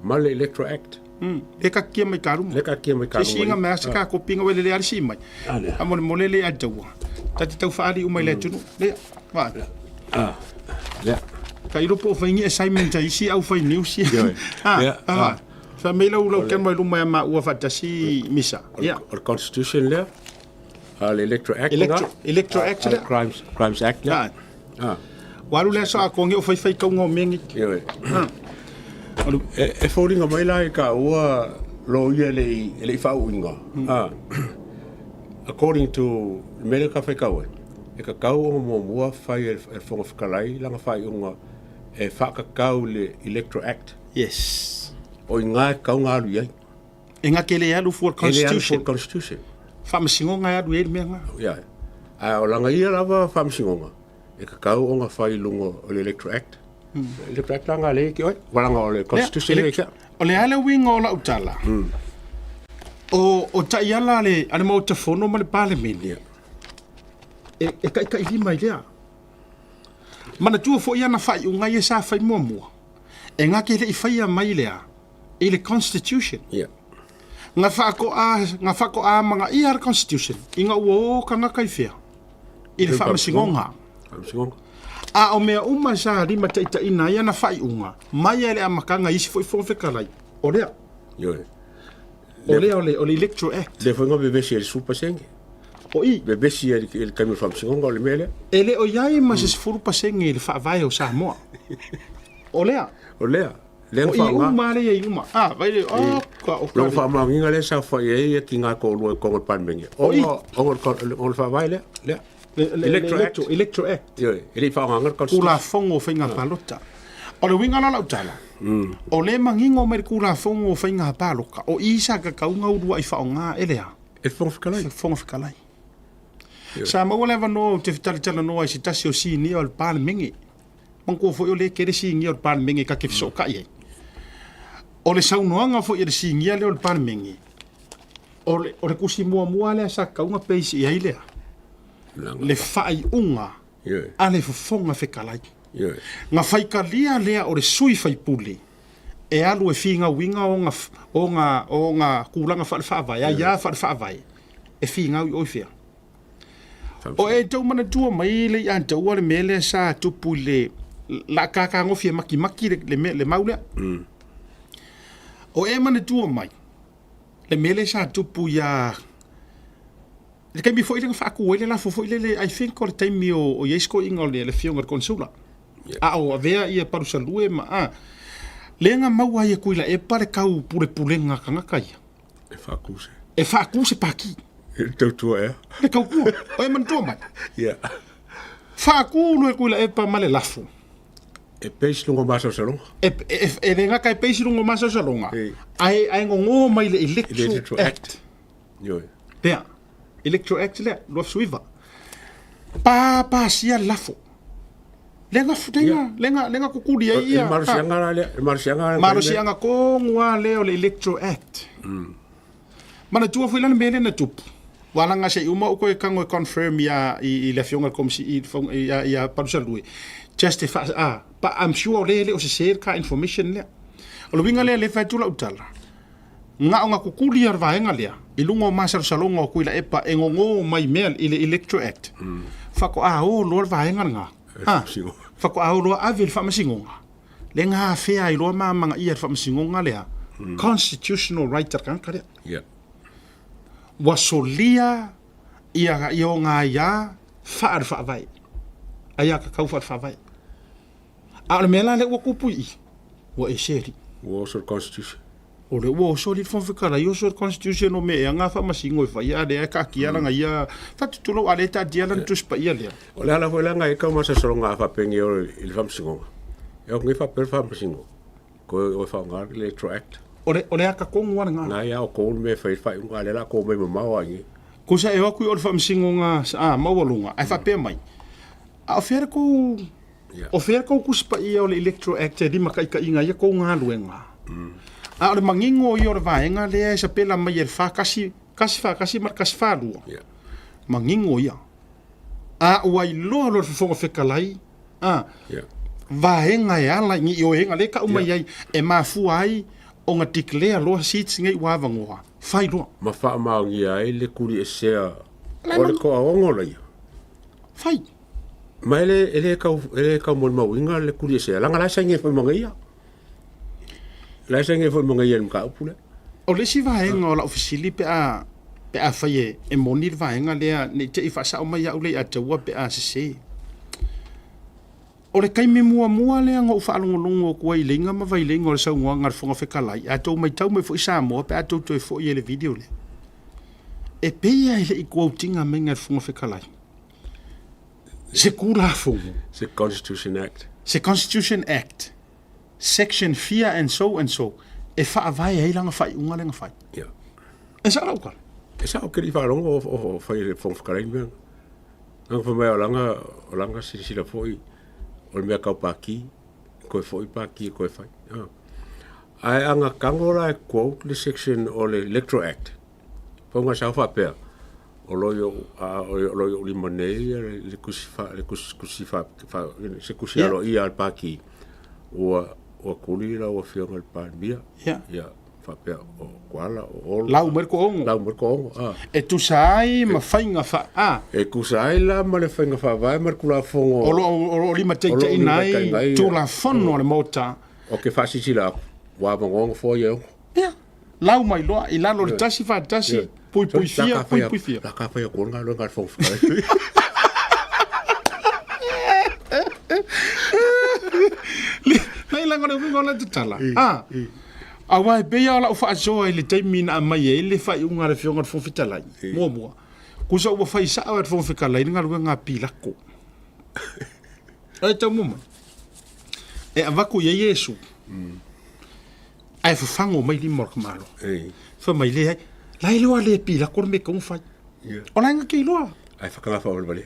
Ma le Electoral Act. Le ka kia mai karuma. Le ka kia mai karuma. Se singa mea se ka kopinga wele le arisi mai. A mole le ajaua. Tati tau whaari umai le tunu. Le, waa. Le. Ka iropo o whaingi assignment a isi au whai niusi. Sa meila ulau ken mai lumai ma ua whatasi misa. O le Constitution le. Le Electoral Act. Electoral Act le. Crimes Act le. Waru le sa konge o whai kaunga o mengi. E fōringa mai lai ka ua lo ia le whauinga. According to mele ka whaikaue, e ka kau o mo mua whai e whonga whakalai langa whai unga e whakakau le Electoral Act. Yes. O i ngā kau ngā alu iai. E ngā kele alu for Constitution. E ngā for Constitution. Whamasingonga alu e mea ngā. Ia. O langa ia lava whamasingonga. E ka kau o ngā whai lunga o le Electoral Act. Electoral Act langa le ki oi. Walanga o le Constitution le kia. O le ale winga o la utala. O ta iala le ane mau ta fono ma le parliament. E ka ili mai lea. Mana tua fo iana whai unga i sa whai mua mua. E ngā ke le i whaia mai lea. E le Constitution. Ngā whako a manga i ar Constitution. I ngā ua o ka ngaka i whea. I le whamasingonga. Whamasingonga. A o mea uma sa rima taita ina ia na whai unga. Mai ele a makanga isi fo i whewhekalai. O lea. O lea o le Electoral Act. Le whainga bebesi e le super senge. O i. Bebesi e le kaimur whamsingonga o le mele. E le o iai ma se sifuru pasenge e le whaavai o Samoa. O lea. O lea. O i uma le e uma. Vai le. Lo whaamaringa le sa whai e ki ngā kōlua e kongol panmengi. O le whaavai le. Lea. Electoral Act. Ele whaangangar Constitution. Kula fongo whainga palota. O le winga la utala. O le mangingo me kula fongo whainga paloka. O isa ka kaunga urua i whaonga elea. E whonga whikalai. Whonga whikalai. Sa maua lewa no te whitalitala noa i si tasi o si ni o le pālemengi. Manko fo o le kere si ni o le pālemengi ka kefso ka iei. O le saunoanga fo i le si ni le o le pālemengi. O le kusi mua lea sa kaunga peisi i ailea. Le whai unga a le whafonga whekalai. Ngā whaikalia lea o le sui whaipuli e alu e whinga winga o ngā kūranga whaawai, a ia whaawai e whinga ui oifea. O e tau mana tua mai le i antau le mele sa tupu le la kaka ngofia maki le maulea. O e mana tua mai le mele sa tupu ya le kai mi foi le whaaku ele la foi le I think o le taimi o Yesko inga le fionga konsula. O avea ia parusalue ma le nga maua ia kuila e pare kau pulenga kangaka ia. E whaakuse paki. E tautua ea. Le kau kua. O e mantua mai. Whaaku lue kuila e pa male lafu. E peisi lungo masa salonga. E le ngaka e peisi lungo masa salonga. Ai ngongo mai le Electoral Act. Pea. Electoral Act le lo suiva pa sia lafo lenga futenga lenga kukudi ia marsianga ko ngwa le Electoral Act mana tua foi lana mele na tupu Walanga se uma o koe kango confirm i le fionga komisi i parusalui. Just if but I'm sure le o se share ka information le. O lo winga le fai tula utala. Nga o nga kukuli ar vaenga lea. I lungo masar salonga o kuila epa e ngongo mai mea i le Electro Act. Fako o lor vaenga nga. Fako o lor avil whamasingonga. Le ngā whea i loa mamanga i ar whamasingonga lea. Constitutional right ar kankarea. Yeah. Wasolia i o ngā ia whaar whaavai. Aia ka kau whaar whaavai. A le mea la le ua kupui. Wa e seri. War of Constitution. O le ua o sori fon whikara i o sori Constitution o mea ngā whamasingo i whai a le ka kiaranga ia whatutulau a le ta dialan tuspa ia lea. O le ala fo langa e kau masa soronga a whapengi o i le whamasingonga. E o ngai whapere whamasingo. Ko o whaonga le Electro Act. O le aka kongu wana ngā. Nā ia o kou me whai unga le la kou me mamau angi. Ko sa e wakui o le whamasingo ngā maualunga. Ai whapea mai. A o whera kou... O whera kou kuspa ia o le Electro Act e lima ka inga ia kou ngā luenga. A o le mangingo i o le vaenga lea e sa pela mai e le whakasi mar kasi whālua. Mangingo ia. A uai loa lo le whonga whekalai. Vaenga e ala ngi i o henga le ka umai ai e mafua ai o ngā tiklea loa seats ngai wavangoa. Whai loa. Ma wha maungi ai le kuri e sea o le koa ongo lai. Whai. Ma ele kau mon mauinga le kuri e sea. Langa lai sa nge whai mga ia. Lai sa nge whai mga ia mga upule. O le si vaenga o la ofisili pe a whai e moni le vaenga lea ne te i whasa o mai au lei a taua pe a se. O le kai me mua lea ngau whaalongolongo kua i leinga ma vai leinga o le saungoa ngar whonga whekalai. A tau mai tau mai fo i Samoa pe a tau toi fo i ele video le. E peia i le i kuautinga me ngar whonga whekalai. Se kura whongo. Se Constitution Act. Se Constitution Act. Section 4 and so. E whaavai hei langa whai unga lenga whai. Yeah. E sa rau kara. E sa o kiri whaalongo o whai le whonga whekalai mea. Nanga whamai o langa sila fo i. O le mea kau pāki, koe fōi pāki, koe whai. Ai anga kangora e quote le section o le Electro Act. Pōnga sa whapea. O loio li manei, le kusi se kusi alo ia al pāki. Ua kuli la ua whionga le pāmia. Ia, whapea o kuala, o olo. Lau merko ongo. Lau merko ongo, E tu sai ma whainga wha, E kusai la ma le whainga whawai markula whongo. O lima teita inai, tu la whono le mota. O ke whasisi la wabangongo fo ia. Ia, lau mai loa, i lalo le tasi wha tasi, pui fia. La ka whaia kōranga lo ngar whonga. Lai langa le wingo la te tala. Awa e beia ala ufa azoa i le taimina a mai e le whai unga le whionga whonfitalai. Mua. Kusa ua whai saa at whonfitalai ngā rua ngā pilako. Ai tau muma. E avaku ia Yesu. Ai whawhango mai li morka malo. Wha mai le hai. Lai loa le pilako me kong whai. O lai ngā kei loa. Ai whakanga whao le wale.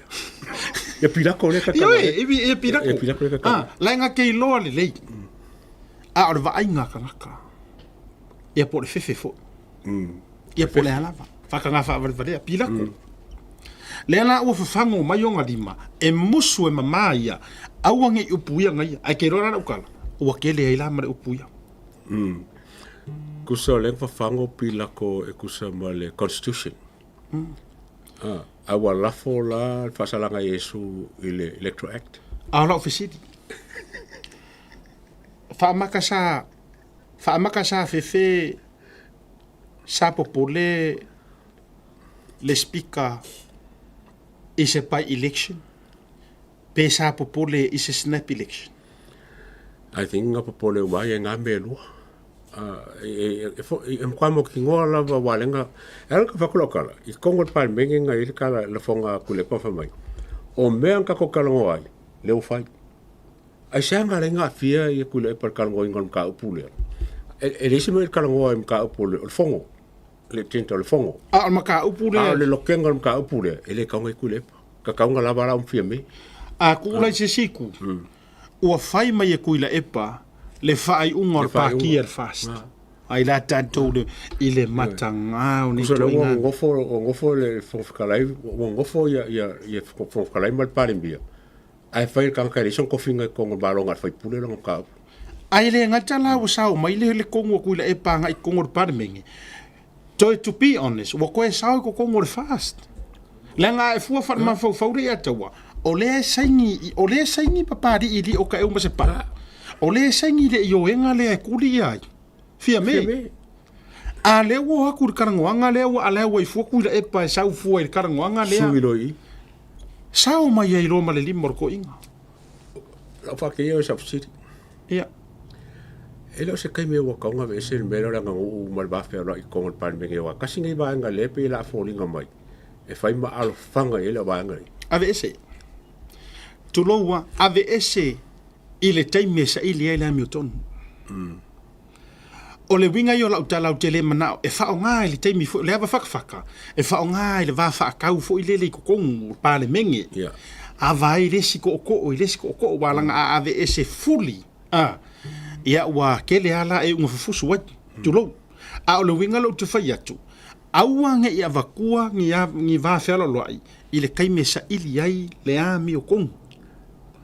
Ia pilako le kakanga. Ia pilako. Ia pilako le kakanga. Lai ngā kei loa le lei. A ora wa ai ngā kangaka. Ia po le fefe fo. Ia po le alava. Whakanga whaavare pilako. Le ala ua whawhango mai o ngā lima. E musu e mamaia. Auange i upuia ngai. Ai kei rora na ukala. Ua kele ai la mare upuia. Kusa o leng whawhango pilako e kusa ma le Constitution. Awa lafo la whasalanga Yesu i le Electro Act. Aula ofisiti. Whaamaka sa fefe sa popole le speaker i se pai election. Pe sa popole i se snap election. I think nga popole umai e ngā me lua. E mkwa mo ki ngoa la walenga. E alka whakulokala. I kongo pai mengi nga ili kala la whonga kulepa whamai. O mea nga kokalango ai. Leo whai. Ai seanga le ngā whia i kulepa kalango inga mga upule. E resi me kalango ai mga upule. O le whongo. Le tinta le whongo. A mga upule. A le lokenga mga upule. E le kaunga i kulepa. Ka kaunga la wala umwhia me. A kula i se siku. Ua whai mai e kuila epa. Le whai unga o pāki ar fast. ai la tātou le i le matanga o ni so le toinga. ngofo le fonfikalai ngofo ia fonfikalai mal parembia ai fai kan kai son kofinga ko balonga fai pule lo ka Ai le ngata la o sao mai le kongo kuila e panga i kongo parmengi. To be honest, wa koe sao ko kongo le fast. Langa e fua fa ma fo le atawa. O le saingi papari i li o ka e uma se pa. O le saingi le yo enga le kuli ai. Fia me. A le wo haku karangoanga le wo ale wo i fua kuila e pa sao fua i karangoanga le. suiloi Sao mai e ro ma le limor ko inga. la fa ke yo sa fsiti Ia. ele o se kai me wa kaunga ve se me lo nga u mal ba fe lo i kongo parmengi wa kasi ngai ba nga le pe la folinga mai e fai ma al fanga ele ba nga Ave ese. Tuloa ave ese ile taime sa ile ai la miuton. O le winga yo la utala o tele mana e fa nga ile taime fo le ava faka. E fa nga ile va fa ka fo ile le ko pa le mengi. ya Ava ile siko ko ile siko ko walanga ave ese fully. Ia wa kele ala e un fufu wa tulo. A o le winga lo tu fa yatu. Auanga ia vakua ngi va fela lo ai. Ile kaime sa ili ai le ami o kongo.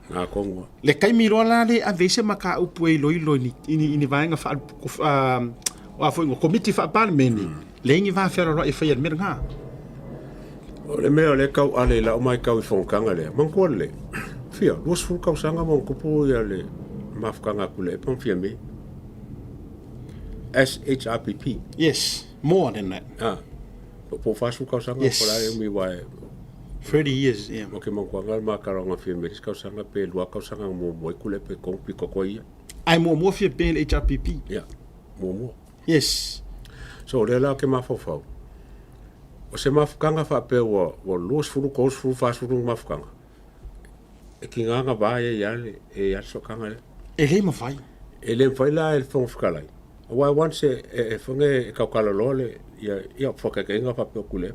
na kongo Le kaimi lo la le avese maka upu e lo ni vaenga fa wa foi ngo committee fa parlementi. Le ngi va fela lo e fa mer nga. o le me le kau ale la o mai kau i fonkanga le man ko le fia los fu kau sanga mon ko po ya le mafkanga kule pon fia me SHRPP Yes, more than that. po fa su kau sanga Yes. ko la mi wa 30 years, yeah. o ke mon ko ngal ma karonga fia me kau sanga pe lua kau sanga mo mo kule pe kon pi ko ko ia Ai mo fia ben HRPP. ya mo Yes. so le la ke ma fo fo o se mafkanga fa pe wo los fu ko fu fa su mafkanga e ki nga ba ya ya so kanga le E le ma fai. ele foi lá ele foi ficar lá o I want se foi que o lole ia foca que nga fa pe kule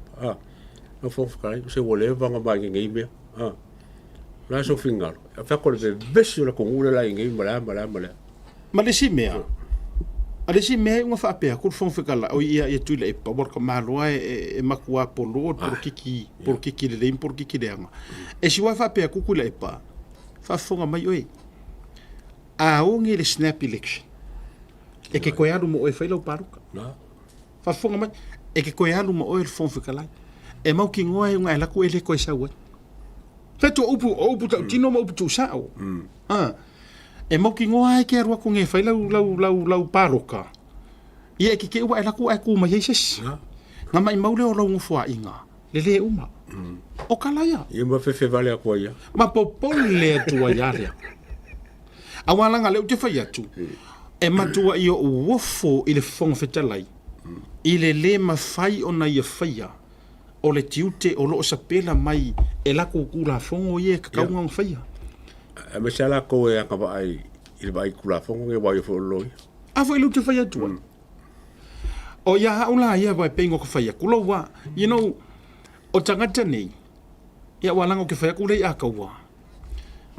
no foi ficar lá se vole vanga ba ngi me lá so fingal fa ko le besio la ko ule la ngi mala Ma le si mea. Ale si mea unga fa pe ko fon fekala o ia e tuile e power ka malua e makua polo por kiki le por kiki le anga. E si wa fa pe ku kula e pa. Fa fonga mai oi. A onge le snap election. E ke koe alu mo e whaila paruka. Fa fonga mai. E ke koe alu mo o e fon whikalai. E mau ki ngoa e unga e laku e le koe saua. Fetu opu tau tino ma opu tu sao. E mau ki ngoa e ke arua ko nge whaila lau paruka. Ia e ke ua e laku e ku mai eises. Nga mai maule o lau ngufua inga. Le uma. O kalaya. ia ma fe vale a ko ia Ma popole tua yarea. Awalanga leo te whai atu. E matua i o uofo i le whonga whetalai. I le ma whai o na ia whaia. O le tiute o loo sa pela mai e lako kula whongo i e kakaunga ng whaia. e me sala ko e anga ba ai il vai kula fongo e vai fo loi Afo i leo te whai atu. O ia haula ia vai pengo ka whaia. Kula wa, you know, o tangata nei. Ia walanga o ke whaia kula i a kaua.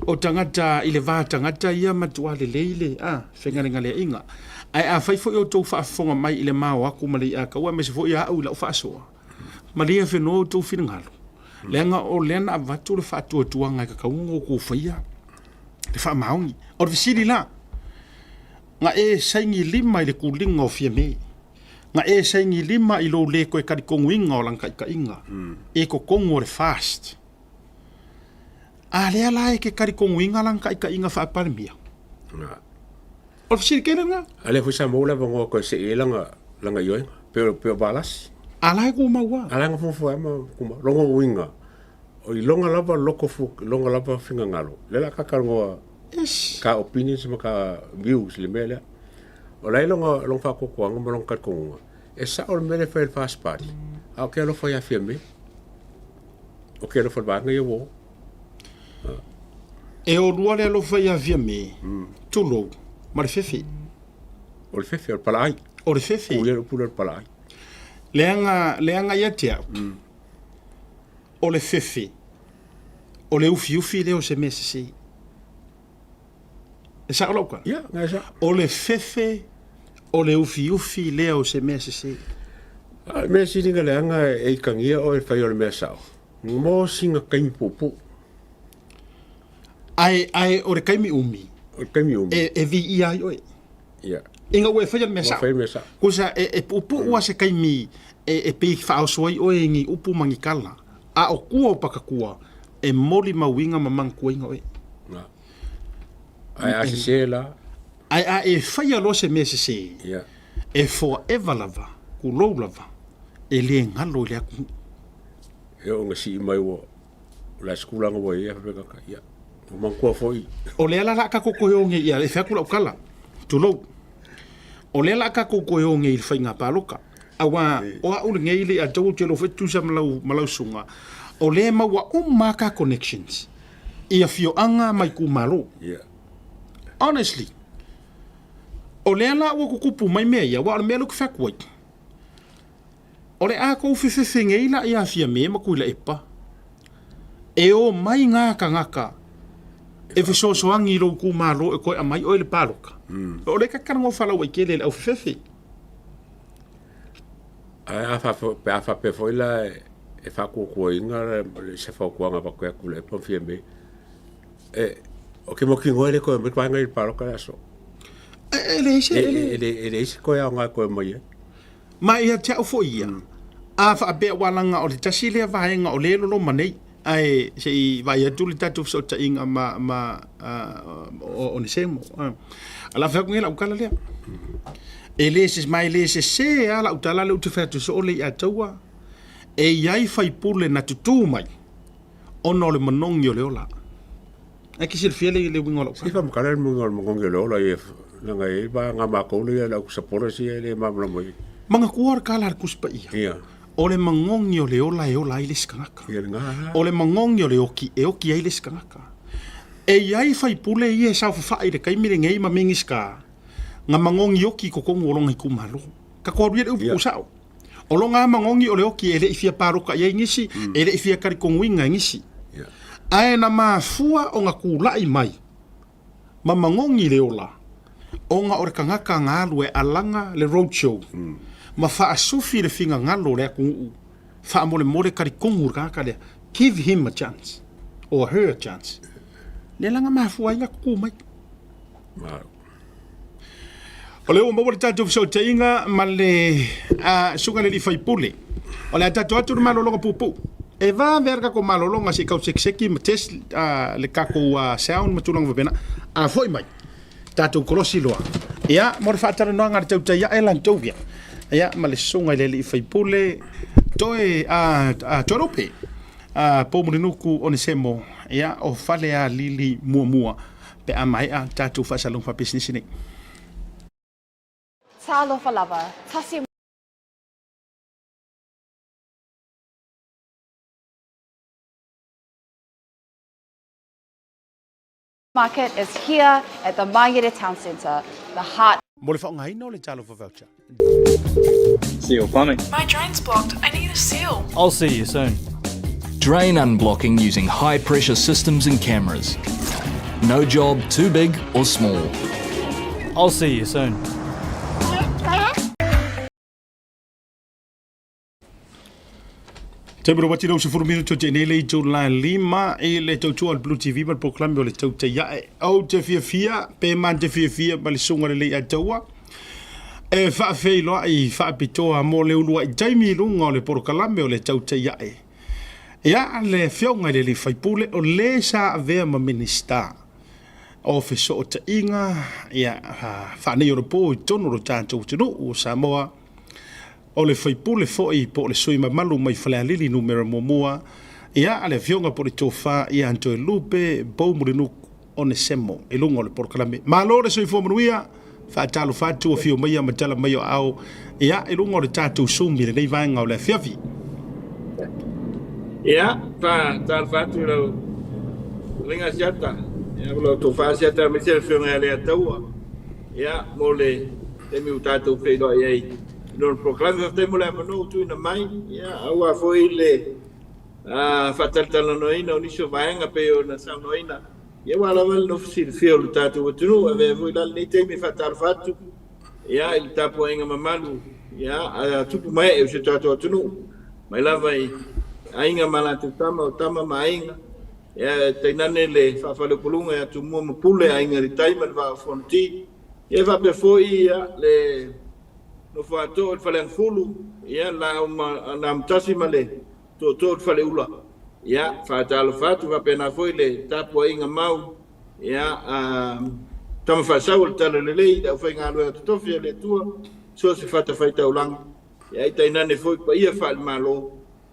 O tangata i le vā tangata ia matua le leile whengarenga le inga ai a whai fo i o tau whaafonga mai i le mao aku ma le i a kaua me se fo i a au lau whaasoa ma le a whenua o tau whiringalo leanga o leana a vatu le whaatua tuanga i ka kaunga o ko whaia le wha maungi o le visiri la nga e saingi lima i le kulinga o fia me nga e saingi lima i lo le koe karikongu inga o langka i ka inga e ko kongo le fast a lea la e ke karikongu inga langka i ka inga wha aparimia o le visiri kele nga ale fo sa mo la vongo ko se langa yo pe balas a la e ko maua ala nga fo ma kuma longo winga o i longa lava loko fu longa lava finga ngalo le la ka kalngo yes ka opinions ma ka views le mele o la longa long fa ko ko ngo long ka ko e sa o mele fa el fast party a ke lo fa ya firme o ke lo fa ba nga yo e o rua le alo whai a via me tulo ma le fefe o le fefe o palai o le fefe o le pula o palai leanga ia te au o le fefe o le ufi leo se mese si e sa loka ya nga sa o le fefe O le ufi lea o se mea se. Mea siringa leanga e kangia o e whai o le mea sao. Mō singa kaimi pōpō. Ai o le kaimi umi. O le kaimi umi. E vi i ai oe. Ia. Inga ue whai o le mea sao. Whai o le mea sao. Kusa e pōpō ua se kaimi e pei whao suai oe ngi upu mangi kala. A o kua o pakakua e moli mawinga mamang kuinga oe. Ai a se la. Ai a e whai alo se mea se. Ia. E forever lava, ku lou lava, e le ngalo le aku. E o ngasi i mai o la skula ngo ia peka ka ia. O mangkua foi. O le ala ka koko yo nge ia e whakula ukala. Tu lou. O le ala ka koko yo nge i whainga paloka. Awa o a ule nge ile a tau te lo fetu sa malau sunga. O le maua o maka connections. Ia fio anga mai ku malo. Ia. Honestly. O le ala ua kukupu mai mea ia, wa ala mea luku whakuai. O le a kou whiwhiwhinge ila ia fia mea maku ila epa. E o mai ngā ka ngaka. E whisosoangi i ku malo e koe a mai o le paloka. O le kakarango whalau ai kele le au whiwhiwhi. Ai a whape foila e whakukua inga se whakuanga pa koe kule e pamfia me. E o ke moki ngoe le koe me tuanga i le paloka le aso. Ele ise koe au ngā koe mai e. Ma ia te au fo ia. A wha bea walanga o le tasi lea vahenga o le lolo manei. Ai se i vai atu le tatu so ta inga o ne semo. Ala whakungela ukala lea. E le ses mai le se se ala utala le utu whatu so o le i ataua. E iai whai pule na tutu mai. Ono le manongi o le ola. Ai kisi le fiele i le wingola. Sifa makara le mangongi o le ola i nanga e ba ngā mākoule ia lau sapora si e le mamla mai. Manga kuar kala kuspa ia. Ia. O le mangongi o le ola e ola ile skangaka. Ia ngā. O le mangongi o le oki e oki ile skangaka. E iai whai pule i e sau whawhai le kaimire ngei ma mingi ska. Nga mangongi oki ko kongu o longa i kumalo. Ka kōruia le upu sao. O longa mangongi o le oki e le ifia paroka ia ngisi, e le ifia karikonguinga ngisi. Ia. Ae na mafua o nga kulai mai. Ma mangongi le ola. O nga ore kangaka ngā alue alanga le roadshow. Ma wha asufi le finga ngalo le kungu. Wha mole mole kari kongu kaka lea. Give him a chance. Or her a chance. Le langa mafua inga kuku mai. Maro. O leo mawale tātou fisau te inga ma le sunga le li whaipule. O le tātou atu le malolonga pupu. E vā verga ko malolonga si kau sekseki ma tes le kako sound matulanga vabena. A foi mai. Tātou kolosi loa. Ia, mo le whaatara noa ngā tau tai e lan tauvia. Ia, ma le sunga le li whaipule. Toe torope. Pōmurinuku o ne semo. Ia, o whale a lili mua. Pe a mai a tātou whasalong wha business nei. Talofa lava. Tasi Market is here at the Mangere Town Centre, the heart. Mo le whaonga hina o le talo for voucher. Seal plumbing. My drain's blocked. I need a seal. I'll see you soon. Drain unblocking using high pressure systems and cameras. No job too big or small. I'll see you soon. Te mero wati rau se furu minuto te nei lei tau la lima e le tau tua al Blue TV ma proklami o le tau te iae. Au te fia pe man te fia ma le sunga le lei a taua. E wha fei loa i wha pitoa mo le unua i taimi lunga o le proklami o le tau te iae. Ia le fionga le li whaipule o le sa avea ma minista. O fiso o te inga, ia wha nei o le po i tono ro tātou tino o Samoa. O le whaipule foi po le sui malu mai whalealili numera momua. Ia ale fionga po le tofa ia anto e lupe Pōmurinuku o ne semo e lunga o le porokalame. Malo le sui fōmanuia, whaatalo whātua fio maia matala mai o au. Ia e lunga o le tātou sumi le nei vaenga o le fiavi. Ia, tāl whātu lau ringa siata. Ia, lau tō whā siata me se fionga le ataua. Ia, mo le temi u tātou whaidoa iei. Non proclame of temo le mano tu na mai ia aua foi le fataltala noina o niso vaenga pe o na sa noina ia wala wal no fsil fio tatu tunu ave foi la ni temi fatal fatu ia i tapu ainga mamalu ia tupu mai e se tatu atunu mai lava i ainga malatu tama o tama mainga ia tainane le whawhale pulunga ia tu mua mapule ainga retirement wa fonti ia whape foi ia le no whaato o whale angfulu ia la na mtasi male to o whale ula ia whaatalo whatu whape na foi le tapu ainga mau ia tama whaasau le tala lelei da whai ngā loa tutofia le tua so se whata whai taulang ia i tainane foi pa ia whaal malo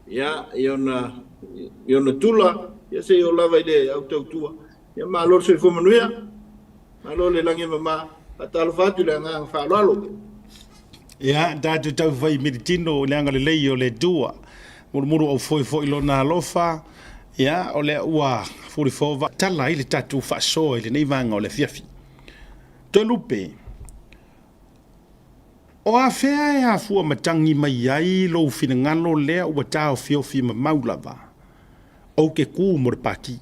ia i ona tula ia se o lava i le au tau tua ia malo se fo manuia malo le langi mama atalo whatu le ngā whaalalo ia datu tau whai miritino le anga lelei o le tua muru au foi lona alofa ia o le ua 44 tala i le tatu whaasoa i le nei vanga o le fiafi to lupe o a fea e a fua matangi mai ai lo fina ngano lea ua tau fio fi ma maulava au ke ku mo le pati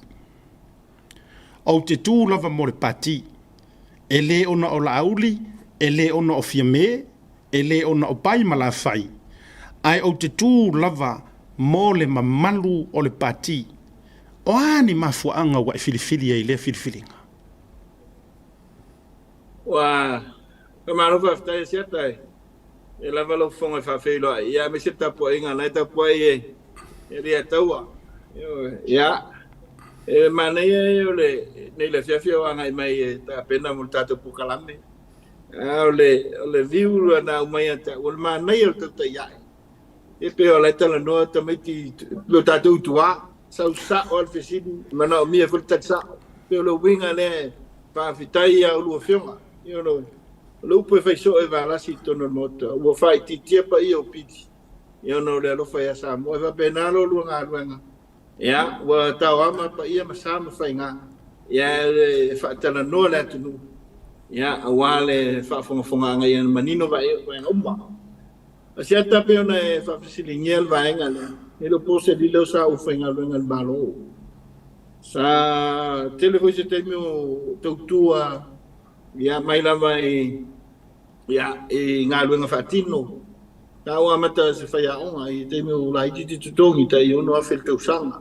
au te tu lava mo le pati e le ona o la auli e le ona o fia me e le ona o pai ma la fai ai au te tu lava mo le mamalu o le pati o ani mafuanga wa filifili e le filifilinga wa kamaro fa ftai siatai e lava lo fonga fa feilo ia me se tapo inga na tapo e ria taua ia e mane yo le nei le fia anga mai ta pena multato pukalame le viu na mai ta ul mane yo ta ia e pe o le tala no ta meti lo tato tua sa ol fesidi mana mi e fulta sa pe lo winga le pa fitai ya lo fiona you know lo puoi fai so e va la si tono moto wo fai ti pa io piti you know le lo fai sa mo va benalo lo nga ya wa tawama pa ia masama fai nga ya fa tala no la tu ya awale fa fonga nga yan manino va nga umba asia pe ona fa fisilignel va nga le e lo pose di lo sa u fai nga lo nga balo sa televisi te mio tua ia mai lava ia ngā luenga whaatino. Tā ua mata se whai aonga i te meo lai titi tutongi ta i ono a whil tau sanga.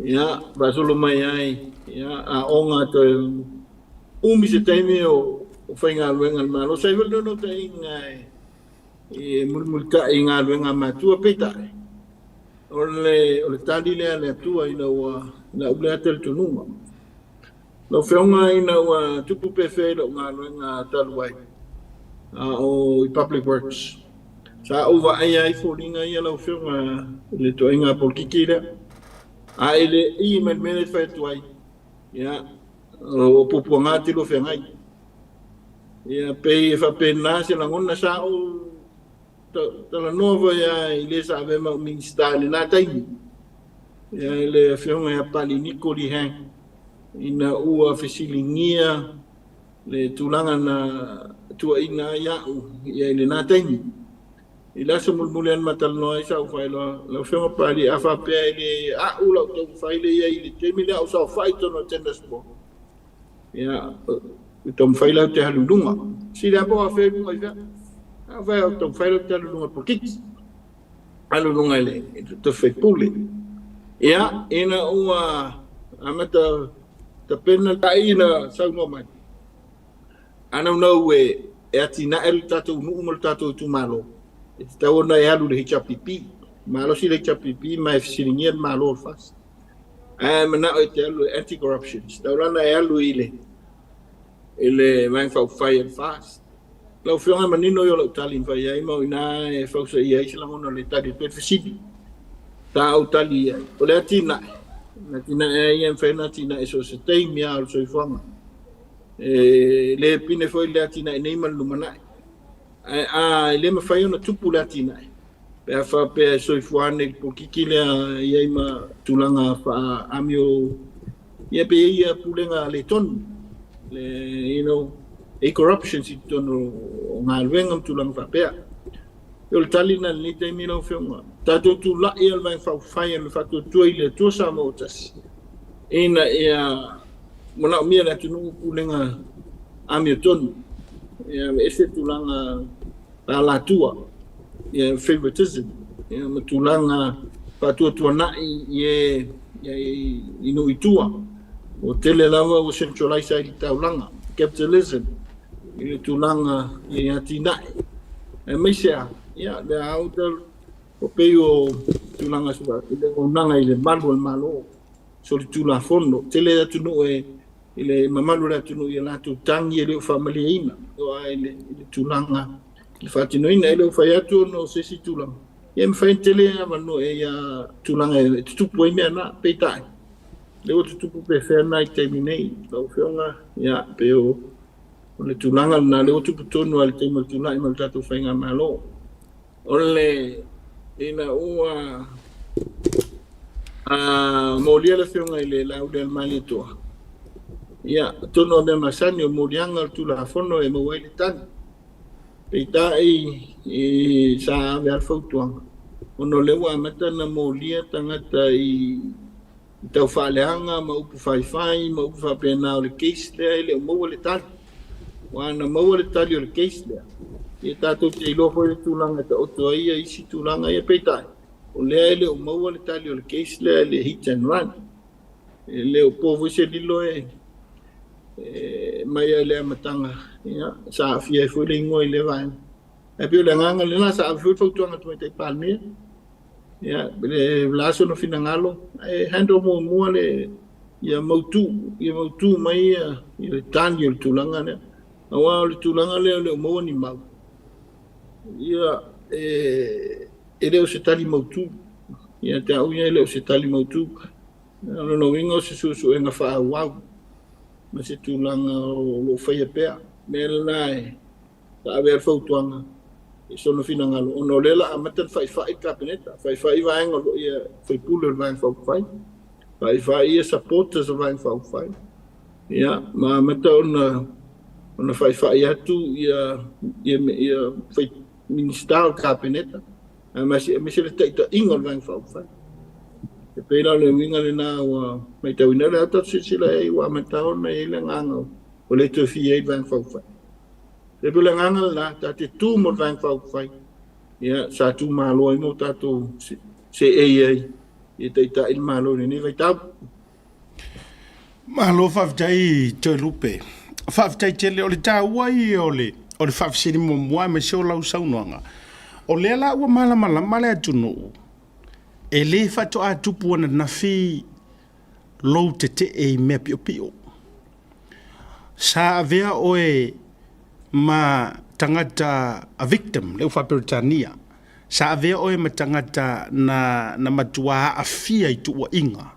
Ia, rasolo mai ai, ia, a onga te umi se te meo whai ngā luenga malo. Sai wale no te inga i mulmulka i ngā luenga matua peitai. O le tali lea le atua i na ulea tel tununga. Lo whionga ina ua tupu pefe lo ngā luenga taluai o Public Works. Sa uwa ai fōringa ia lau whionga le toenga polkiki rea. A ele i mele whai tuai. Ia, o pupua ngāti lo whiongai. Ia, pei e whapena se langona sa o tala nova ia i le sa vema o ministāli nā taimi. Ia, ele whionga ia pali Nikoli hang. Ina ua fesilingia le tulanga na tua ina iau ia ile nā taimi. I lasa mulmulean matalanoa i sau whai loa. Lau whionga pali a whapea ile a ula o tau whaile ia ile teimi lea o sau whai tono tennis ball. Ia, i tau whaile au te halulunga. Si rea po a whenunga i whea. A whai au tau whaile au te halulunga po kiki. Halulunga ile, i te whaipule. Ia, ina ua amata ta pena ta ina sau no mai ana no e ati na el tatu no mo tatu tu malo e tau na ya lu le chapipi malo si le chapipi mai fisilingia malo fas mana o te lu anti corruption tau na ya lu ile vai fa fire fast lo fiona manino yo lo tali vai ai mo ina e fa so ia isla mo le tali pe fisidi ta o tali o le ati na tina e en fena tina eso se te mia al so fama le pine foi le tina nei mal lumana le me fai una tupu la tina pe fa pe so fuane po kikile ia ma tulanga fa amio ia pe ia pulenga le ton le you know e corruption si tono ngalwenga tulanga fa pe eu talina ni te mino filma tato tu la ia vai fa fai me fa tu ile tu sa motas ina ia mona mia la tu pulenga amio ton ia me ese tulanga la tua ia favoritism ia me tulanga patua na ia inu itua o tele lava o centralize ai taulanga capitalism ia tulanga ia tina e me sia ia le auto o peo tulanga suba o nanga ile malo so le tula fondo tele atu no ile mamalu la tunu ia la tu tangi ile family ina o ile tulanga le fatino ina ile fa atu no se si tulanga ia me fa tele no ia tulanga tupu ina na peitai le o tupu pe fair night terminate lo fionga ia peo le tulanga na le o tupu tonu al te mal tulanga mal tatu fainga malo ole ina ua molia le fionga ile la del malito ia tono me masani o molianga tu la fono e mo wele tan peitai e sa ver fotuang ono le wa mata na molia tangata i tau faleanga ma upu fai ma upu fa pena o le case le mo wele tan wana mo wele tan o le case le e tato te ilo fo le tulanga ta oto ia isi tulanga ia peitai o le o mo wele tan o le case le hit and run le o povo se lilo mai le matanga ia sa fia fu le ngoi le vai e pio le nganga le na sa fu tuanga tu te palme ia le laso no finangalo e hando mo le ia motu mai ia tanio tulanga ne awa le tulanga le mo ni mau ia ele o se tali motu ia te au ia le o se tali motu no wingo se su enga fa wow ma se tulanga o fai pea melai ta ver fotuanga e sono finangalo ono lela amatan fai kabineta fai vai ngo ia fai puller vai fai ia supporters vai fai ia ma mata ona fai atu ia fai ministerial kabineta ma se le ta ingol vai fai e pela le winga le na wa mai tau ina le ata sila e wa mata ona e le nganga o le to fi e van fau fai e pela nganga la ta te tu mo van fau fai ia sa tu malo mo ta tu se e ta il malo ni vai ta malo fa tai te lupe fa tai te le o le ta wai o le fa sini mo me so la usaunanga o le la wa mala le tunu e le fato a tupu ana na fi lo te e me pio sa avea oe ma tangata a victim le ufa Britania sa avea oe ma tangata na matua a fia i tua inga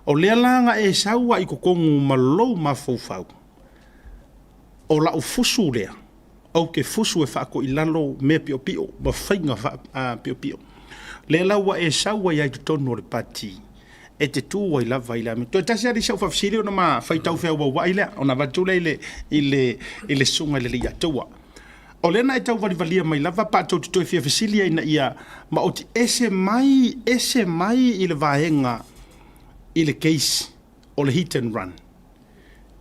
o le langa e saua i kokongu ma lo ma fofau o la ufusu lea au ke fusu e whaako i lalo me pio ma whainga pio le laua e saua ia i tonu o le pati e te tua i lava i la me to tasi ari sau fafsiri ona ma faitau fea ua i lea ona vatula i le sunga i le lia taua o le na e tau valia mai lava pa tau tutoi fia fasilia ina ia ma o ti ese mai i le vahenga i le case o le hit and run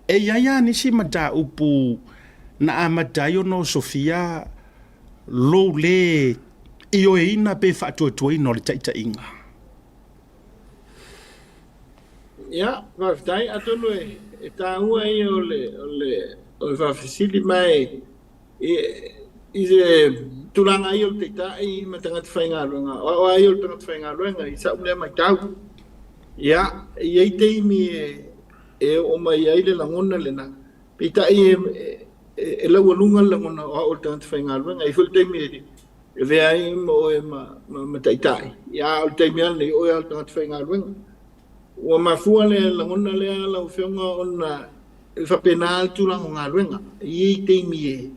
e ia nisi mata upu na amadai ono Sofia lo le i o ina pe whaatuatua ina o le taita inga. Ia, whaftai atonu e tāua i o le whafisili mai i se tulanga i o le taita i matangata whainga luenga. O ai o le tangata whainga luenga i sa ulea mai tau. Ia, i ei teimi e o mai ai le langona le na. Pita i e lau alunga langona o le tangata whainga luenga. I ful teimi e vea i mo e ma taitai. Ia, o le teimi ane o e al tangata whainga luenga. Ua mafua le langona le ala o whionga ona e whapena altu lango ngā ruenga. I ei teimi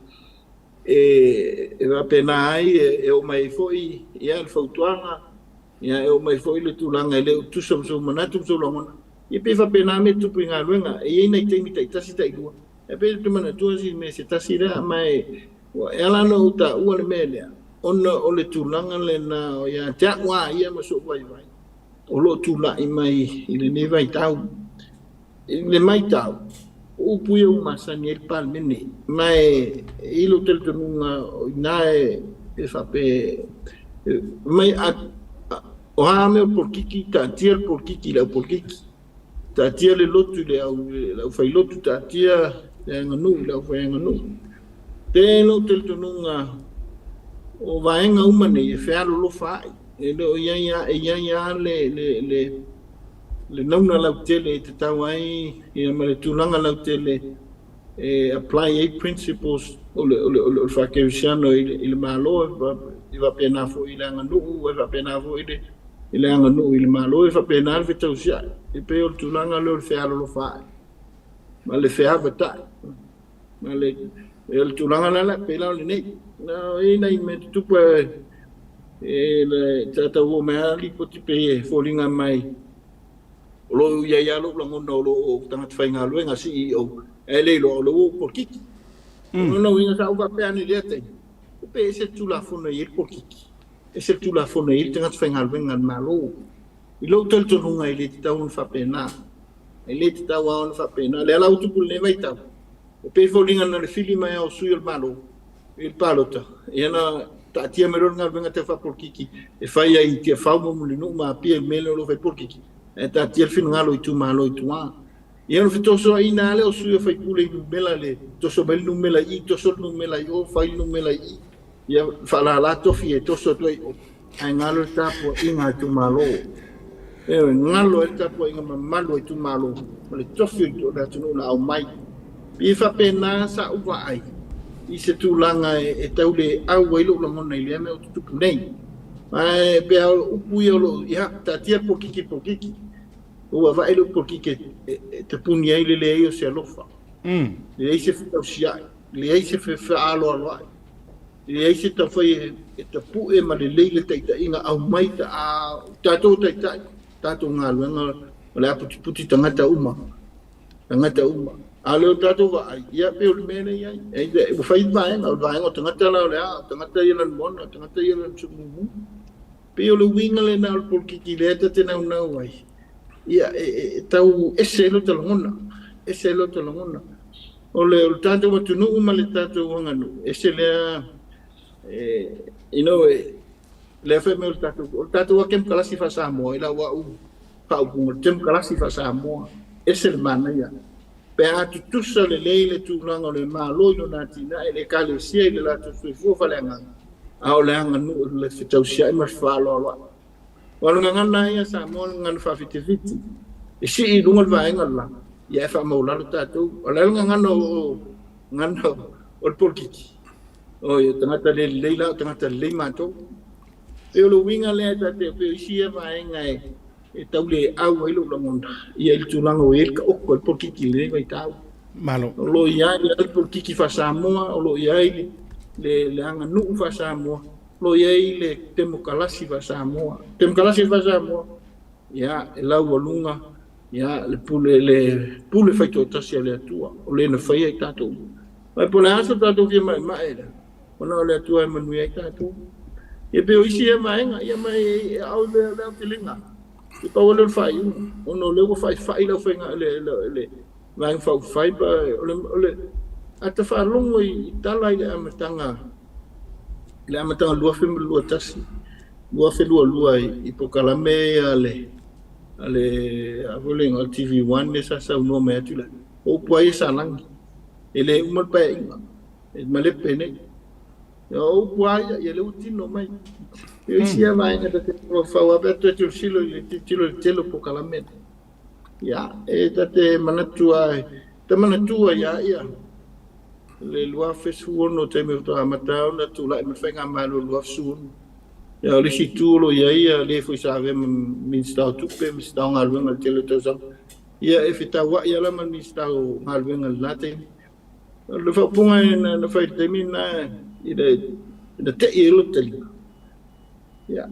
e whapena ai e o mai foi i al whautuanga. Ia e o mai foi le tūlanga e leo tusam manatum so langona. I pe whapena me tupu i ngā ruenga. E ei nei teimi taitasi taidua. E pe tu mana tuasi me se tasi rea mai. E ala no uta ua le me lea. Ona o le tūlanga le na o ia tea wā ia maso vai vai. O lo tu la i mai i le ne vai tau i le mai tau o puia o masani el palmene mai ilo tel tunga nae e fa pe mai o ha me por kiki ta tier por kiki la por kiki ta tier le lotu le au fai lotu ta tier le nganu le fai nganu te no tel tunga o vaenga umane e fa lo fai e lo ia le nauna lau tele te tawai e mare tulanga lau tele e apply 8 principles o le whakewisiano i le malo i wa pena fo i le anganu e wa pena fo i le anganu i le malo e wa pena alwe tausia e pe o le tulanga leo le whea lo fai ma le whea batai ma le tulanga lala pe lau le nei na e nei me tupu e le tata uo mea li poti pe e fōringa mai lo ia lo ngono lo tanga tfainga lo nga CEO ele lo por kiki no inga sa uga pe ani lete pe se tu la fona il por kiki e se tu la fona il tanga tfainga lo nga malo i lo tel to nga ile ta un fa pena ile ta wa un fa pena le ala utu le vai ta pe folinga na le fili mai au su il malo il palota e na ta tia mero nga venga te fa por kiki e fai ai te fa mo linu ma pie melo lo fa por kiki e ta tia fin ngalo i tu malo i tu a e no fito so ina le o su fai kule i mela le to so bel no mela i to so no mela i o fai no mela i ia fa la to fi e to so to ai ngalo ta po inga tu malo e ngalo e ta po inga malo i tu malo le to fi to da tu na au mai pi fa pena sa u va ai i se tu langa e tau le au wai lo ngona i le me o tu nei ai pe o puiolo ia ta tia po kiki o va elo po kiki te punia ile le io se alofa le se fa sia le se fa alo le se ta foi te pu e ma le le ta inga au mai ta ta to ngalo nga le puti tangata uma alo ta to va ia pe o mena ia e fai vai o tangata la le tangata ia mon tangata ia tsumu pe o le winga le na por kiki le ta te na wai ia tau ese lo talongona o le tanto wa tu no ma le tato wanga no ese le le fa me o tato wa kem kala si fa sa mo ila wa u pa u kem kala si fa sa mo ese le mana ia pe a tu sa le tu langa le ma lo no na tina ele kale si le la tu fu fa le nga au le anga no le fitau sia ma fa lo wala nga na ia sa mo nga fa fitiviti e si i lungal va nga la ia fa mo la ta tu wala nga no o polkiki o ia tangata le leila tangata le mato e lo winga le ta te pe si e va nga e tau le au i lo ngonda ia il tulanga o il ka o polkiki le vai tau malo lo ia il polkiki fa sa mo o lo ia le anga nu fa sa mo lo ia le demokalasi fa sa mo ia la volunga ia le pule fa to tasi le tua o le na fa ia tato mai pona aso tato ki mai era ona le tua manu ia tato e pe o isi e mai ia mai au le tilinga e pa o le fa ono le go fa la fa le vai fa ba o le ata fa longo i tala i amatanga lua fe lua tasi lua fe lua i pokalame ale avoling al TV1 ne sa no me atula o puai sa lang ele uma pa e male pene o puai ele utino mai e sia vai na te fa wa beto tu silo le tilo pokalame ya e te manatua ya le lua fe suono te me to amata na tu la me fenga malo lua suono ya le si tu lo ya le foi sa ve min sta tu pe mi sta ngal ngal tele to sa ya e fita wa ya la man mi sta ngal ngal late le fa punga na fa te min na ide te e lo tele ya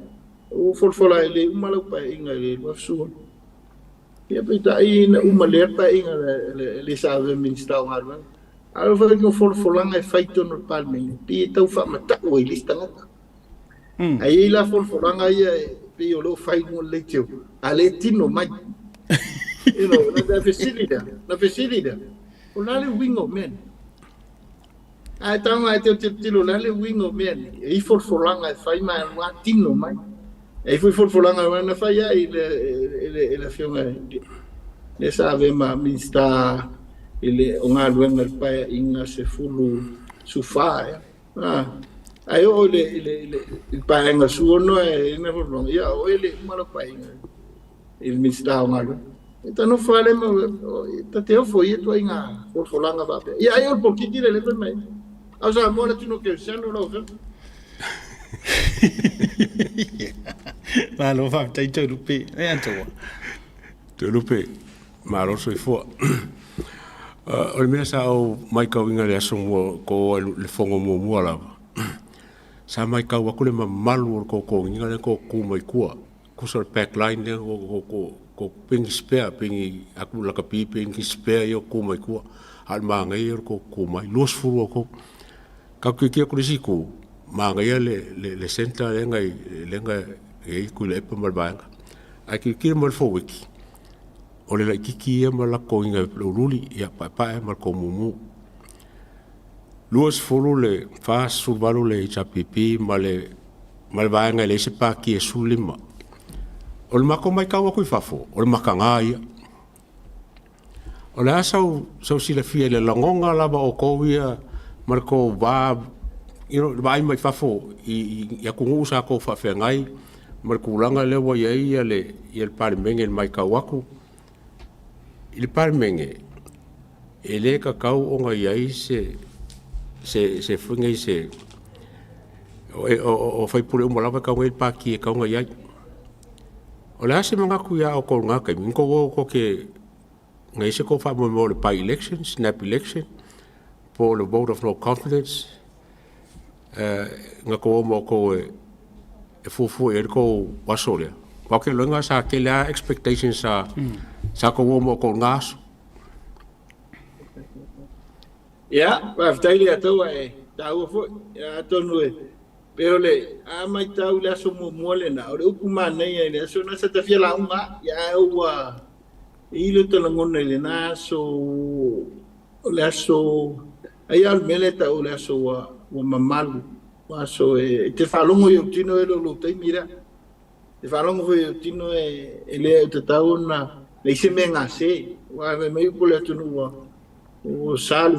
o fola le umalo pa inga le lua suono ya pita ina umale pa inga le sa ve min sta ngal ngal alo fa no folanga e faito no palme pi tau fa mata o lista ngata ai la folanga ia pi o lo fai no leitio ale tino mai na facilidade o lale wingo men ai tanga te tilo lale wingo men e forfolanga e fai mai wa tino mai e foi forfolanga na fai ele fionga le save ma mista ele onga luenga pai inga se fulu sufa ai o le pai nga suono e na forfolanga ya o ele malo pai il mista onga então não fale mas te foi tu inga forfolanga va e ai o poquito le per mai asa mora tu no que se no lo Malo fa tai te lupe e anto te lupe malo so fo o me sa o mai ka winga le so ko le fongo mo ala sa mai ka wa ko le malu ko winga le ko mai ku so backline le ko ping spare ping aku la ka pi ping spare yo ku mai ku al ma ngai ko mai los fu ko ka ki ko si ko ma ngai le senta le ngai e ku le pa mal banga a ki mal fo wiki o le ki e mal ko inga luli ya pa mal ko mumu los folo le fa su valo le chapipi mal banga le se pa ki e sulima o le mako mai ka wa ku fafo o le makanga ia o le asau si le fia le langonga lava o ko ia mal ko va vai mai fafo ia kungu sa ko fa fe ngai mar kulanga le wa ia le parmenge mai ka waku il parmenge ele ka kau o ngai ai se fungai se o fai pure mo lava ka ngai pa ki ka ngai ai o la se manga ku ya o ko nga ka min ko ke ngai se ko fa mo le pa election snap election for the vote of no confidence nga ko mo ko e fufu e ko wasole wa ke longa sa ke la expectations sa ko mo ko ngas ya va ftaili ato e tau fo ya tonu e pero le a mai tau la so mo mole na o ku ma nei le so na sa ta fia la uma ya wa i lo te ngone le na so la so ai al meleta o la so wa mamalu so te falongo yo tino e lo te mira te falongo yo tino e le te tau na le se menga se wa me po le tunu wa o sal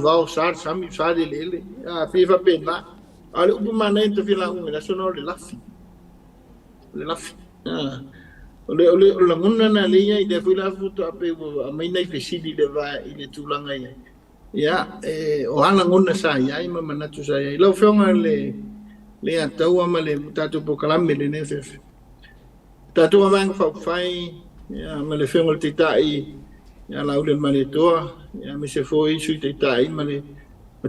sami sal le a fifa pena ale u mana te fila un la sono le lafi o le ngona na le ia de fila futo ape a mai nei fesidi de va ile tulanga ia ya o ana ngona sa ia i mama na tu sa ia lo fonga le atau ama le tatu po kalame le nefef tatu ama nga fai ya ma le fengol titai ya la ule male toa ya me se foi sui titai male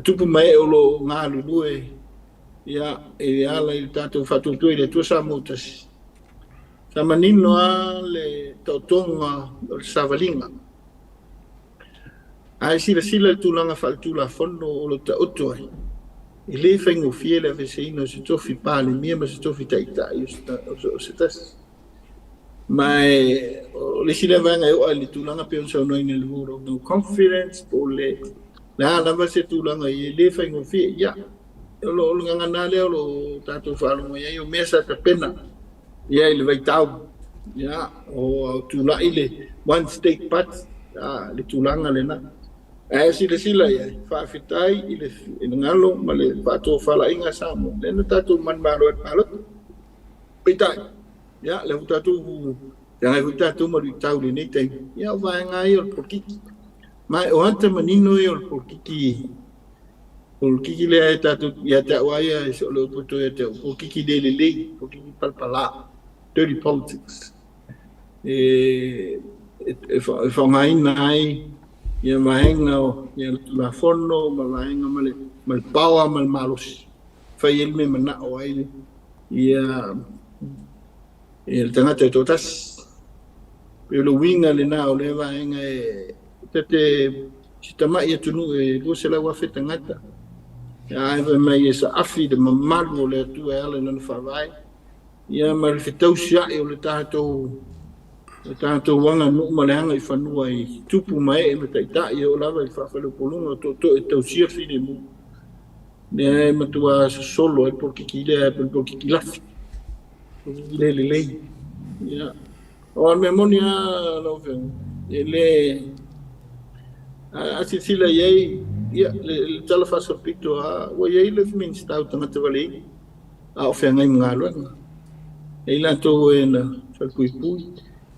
tupu mai o lo nga lulue ya e ala il tatu fatu tu ile tu sa mutas sa manino le totonga o savalinga ai sila tulanga faltula fondo o lo ta otoi e le fengo fiele a veseino se tofi pale mia ma se tofi taita io se tas ma le sila vanga o ali tulanga pe so no in el vuro no confidence o le la va se tulanga e le fengo fie ya lo nganga nale lo tato falo mo ya mesa ta pena ya il vai tau ya o tula ile one state part le tulanga le na sila ya fa fitai ile ngalo male pato fala inga samo le tatu man malo pitai ya le tatu ya le tatu mo tau le nei tai ya va nga yo porque mai o ante manino yo porque le tatu ya ta wa ya so lo puto ya ta porque de le porque palpala dirty politics fa mai nai ya maenga ya la fondo maenga mal pawa mal malos fai el me mana o ai ya el tangata totas pero winga le na o le vaenga tete sitama ya tunu go se la wa fe tangata ya eve mai esa afi de mamal le tu ala no fa vai ya mal fitau sia e le tato Tātou wanga no maleanga I whanua I tupu mai e mataita I o lava I whawhalupolunga to e tau sia whine mu. Nea e matua solo e pokiki lea e pokiki lafi. Lele lei. Ia. O an mea moni a lau whengu. E le... A titila iei, ia, le tala whasapito a... Wa iei le whimins tau tangata wale. A o whengai mga luanga. E la tō e na whakui pui.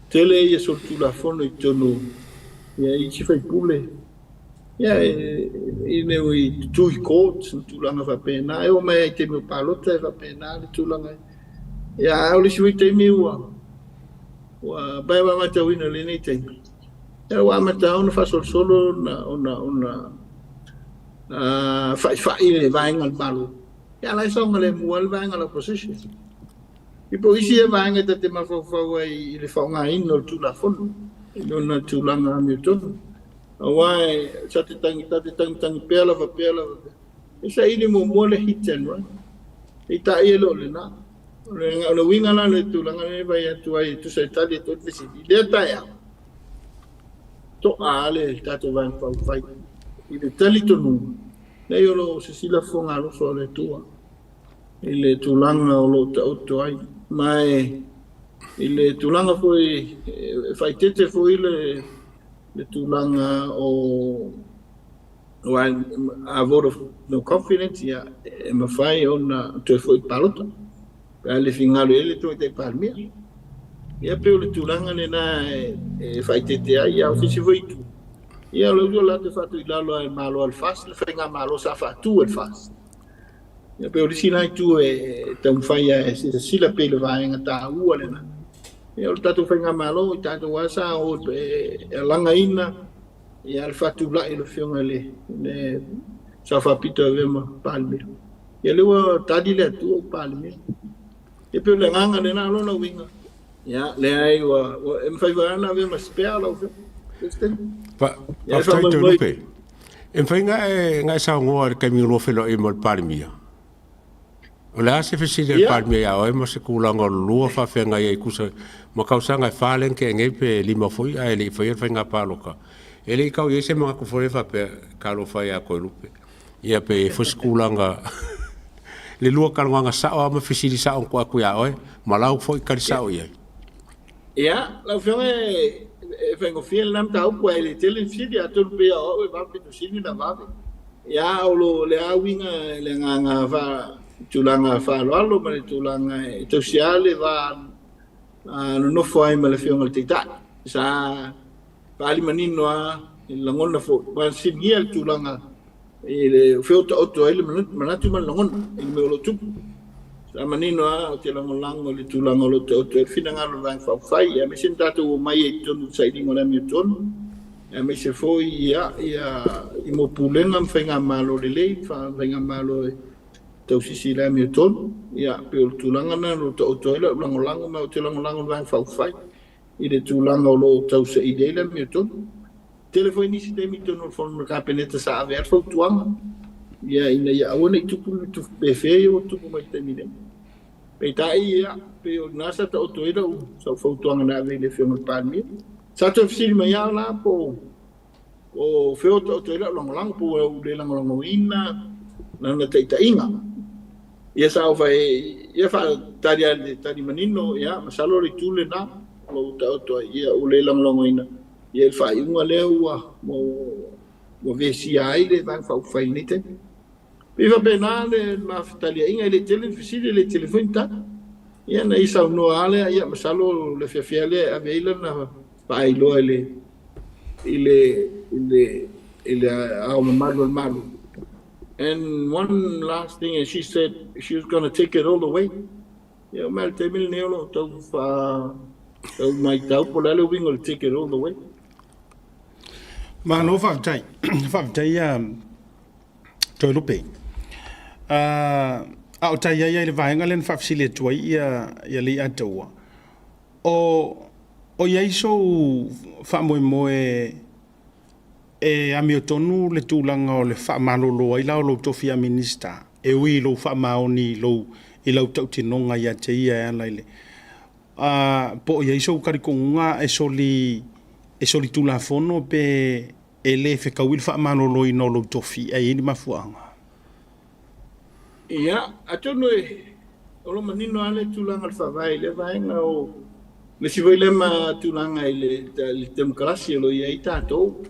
Tele ia sol tula fono I tono. Ia I chifai pule. Ia I neo I tui court, tulanga whapena. E o mai te meu palota e whapena le tulanga. Ia au le siwi te miua. Wa bai wa mata wina le nei te. Ia wa mata ona fa solo ona fai le vainga palo. Ia lai songa le mual vainga la position. Ipo isi e vainga te mafau I le whaunga ino tula fono. Ino tulanga mi tono. Awai sa te tangi pela va pela. Isa ili mo mole hiten wa. Ita ielo le na. Le winga la le tulanga ne vai atu ai tu sai tali to visi. Le taia. To ale tato vai fai. Ile tali to nu. Le yolo se sila fonga lo so le tua. Ile tulanga o lo to ai. Mai ile tulanga foi fai tete foi le tulanga o a vote of no confidence ia e mafai ona te foi palota le fingalo ele to te palmia ia pe le tulanga le na e fai tete ai ia se foi tu ia lo la te fatu ilalo al malo al fast le fenga malo sa fatu al fast ia pe le sinai tu e tam fai e se sila pe le vai ngata ua le na ia o tatu whainga malo, I tatu wasa o e langa ina, I al fatu la I lo whionga le sa whapita wema Palmira. Ia lewa tadi le atu o Palmira. Ia peo le nganga le na lona winga. Ia le ai wa mwhaiwana wema spea lau whionga. Pa taito lupe. E mwhainga e ngai sa ngoa le kaimi lo whelo e mo Palmira. O le ase fesile Palmira ia o e mo se kulanga lua whawhenga ia I kusa ma kausanga falen ke ngepe lima foi a ele foi fa nga paloka ele kau yese ma ko foi fa pe kalo fa ya ko lupe ia pe foskulanga le lua kalanga sa o ma fisili sa on ko aku ya oi malau foi kal sa o ia ia la fionga e vengo fiel nam tau ko ele tele fidi a tol pe o e va pe to sini na va ia o lo le awinga le nga va tulanga fa lo ma le tulanga e to siale va no foi ma le fionga te ta sa pali manino a la ngona fo ba sinia el tulanga e feo to ele manatu ma ngon il me lo tu sa manino a te la ngolango le tulanga lo to fina ngalo van fa fai e me senta to mai e to sai dingo la mi ton e me se foi ia I mo pulenga mfenga malo le fa venga malo tau sisi la mi ton ia pe o tulanga na lo to ele langolango ma o te langolango van fa fai I le tulanga lo tau se ide la mi ton telefoni si te mi ton o fon ka peneta sa aver fa tuanga ia ina ia ona tu pe fe o tu mai te mine pe tai ia pe o nasa to ele so fa tuanga na ve le fe mo palmi sa to fisi ma ia la po o fe o to ele langolango po o le langolango ina na te inga ia sa vai ia fa tadi manino ia masalo ri tule na lo to ia o le langolango ina ia fa unga leua mo vesi ai le van fa fai nite viva benale ma fitalia inga le telefone ta ia na isa no ale ia masalo le fiale aveila na pai lo ile au malo. And one last thing, and she said she was going to take it all the way. Yeah, mal te mil neolo to my taupo lalo wingo take it all the way. Ma no fa tai to lupe. Au tai ia le vainga len fa fsile to ia le atoa. O ia so fa moe e ami o tonu le tūlanga o le whaamalolo ai lau lo tofia minista e ui lo whaamaoni lo I lau tau tinonga ia te ia e alaile po ia iso karikonga e soli tulafono pe e le whekawil wha manolo I no lo tofi e ini mafuanga. Ia, atono olo manino ale tulanga whawai le vaenga o me si vai le ma tulanga le demokrasi lo ia I tātou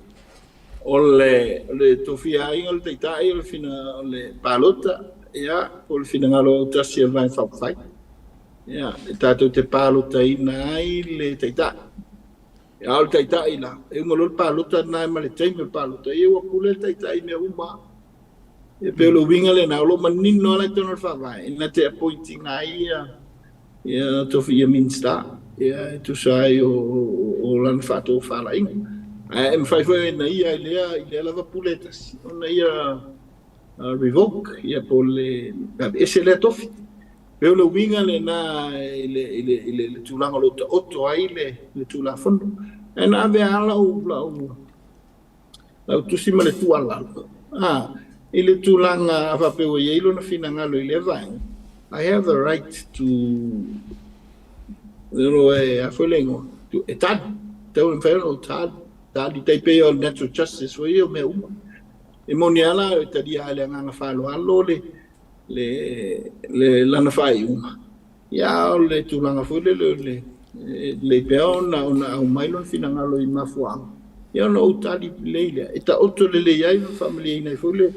o le tofi ai o le teitai o le fina o le palota ia o le fina ngalo tasi e vai whawhai ia tātou te palota ina ai le teitai ia o le teitai la e ngolo le palota nai ma le teime palota ia wakule le teitai me uma e pe lo winga le na lo manino ala tono fa vai na te appointing ai ia to fi minsta ia tu sai o lan fato fa la ing e me fai foi na ia le lava puletas na ia revoke ia pole ese le tofi pe lo winga le na le tulanga lo otto ai le tula fondo e na ave ala la tu si male tu ala ile tulanga avapeo ye ilo na finanga lo ile vai I have the right to afolengo to etad teu inferno tad di pay all natural justice for you me uma e moniala itadia ale nga falo allo le lana fai uma ya le tulanga fo le peon na mailo finanga lo imafuang ya no utali leile eta otto le ya family na fo le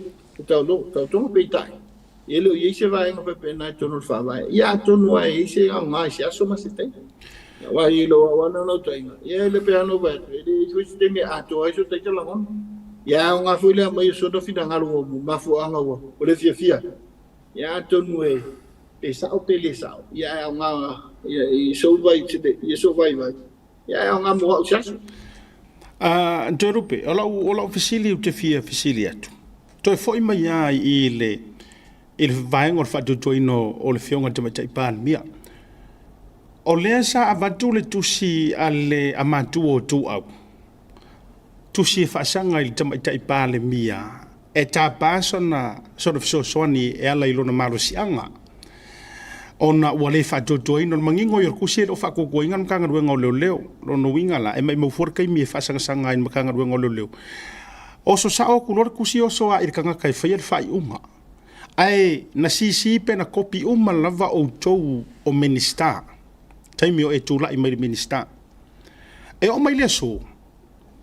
tau tonga peitai. Ele o se vai no pepe na tono fa vai. Ia tono ai se a nga se aso masitei. Wa ilo wa no tainga. Ia le pe ano vai. Ele so se me ato ai so te la ngon. Ia nga fule mai so do fina ngalo mafu anga wo. O le fia. Ia tono e sa o pele sa. Ia nga ia so vai te ia so vai vai. Ia nga mo sa. Ntorupe, ola ofisili te fia ofisili atu. Toi foi mai ai il vaenga o fatu toino o le fionga te mai pan mia. O le sa avatu le tusi ale amatu o tu au. Tusi fasanga il te mai pan le mia. E ta pasona sort of so soni e ala ilona marusianga. Ona wale fatu toino mangingo yor kusi o fa ko ingan kanga wenga leo no winga la e mai mo forka mi fasanga sanga in makanga wenga leo. O so sao kulor kusi o so a irkanga kai fai fai uma. Ai na sisi pe na kopi uma lava o tou o minister. Taimi o e tula I mai minister. E o mai leso.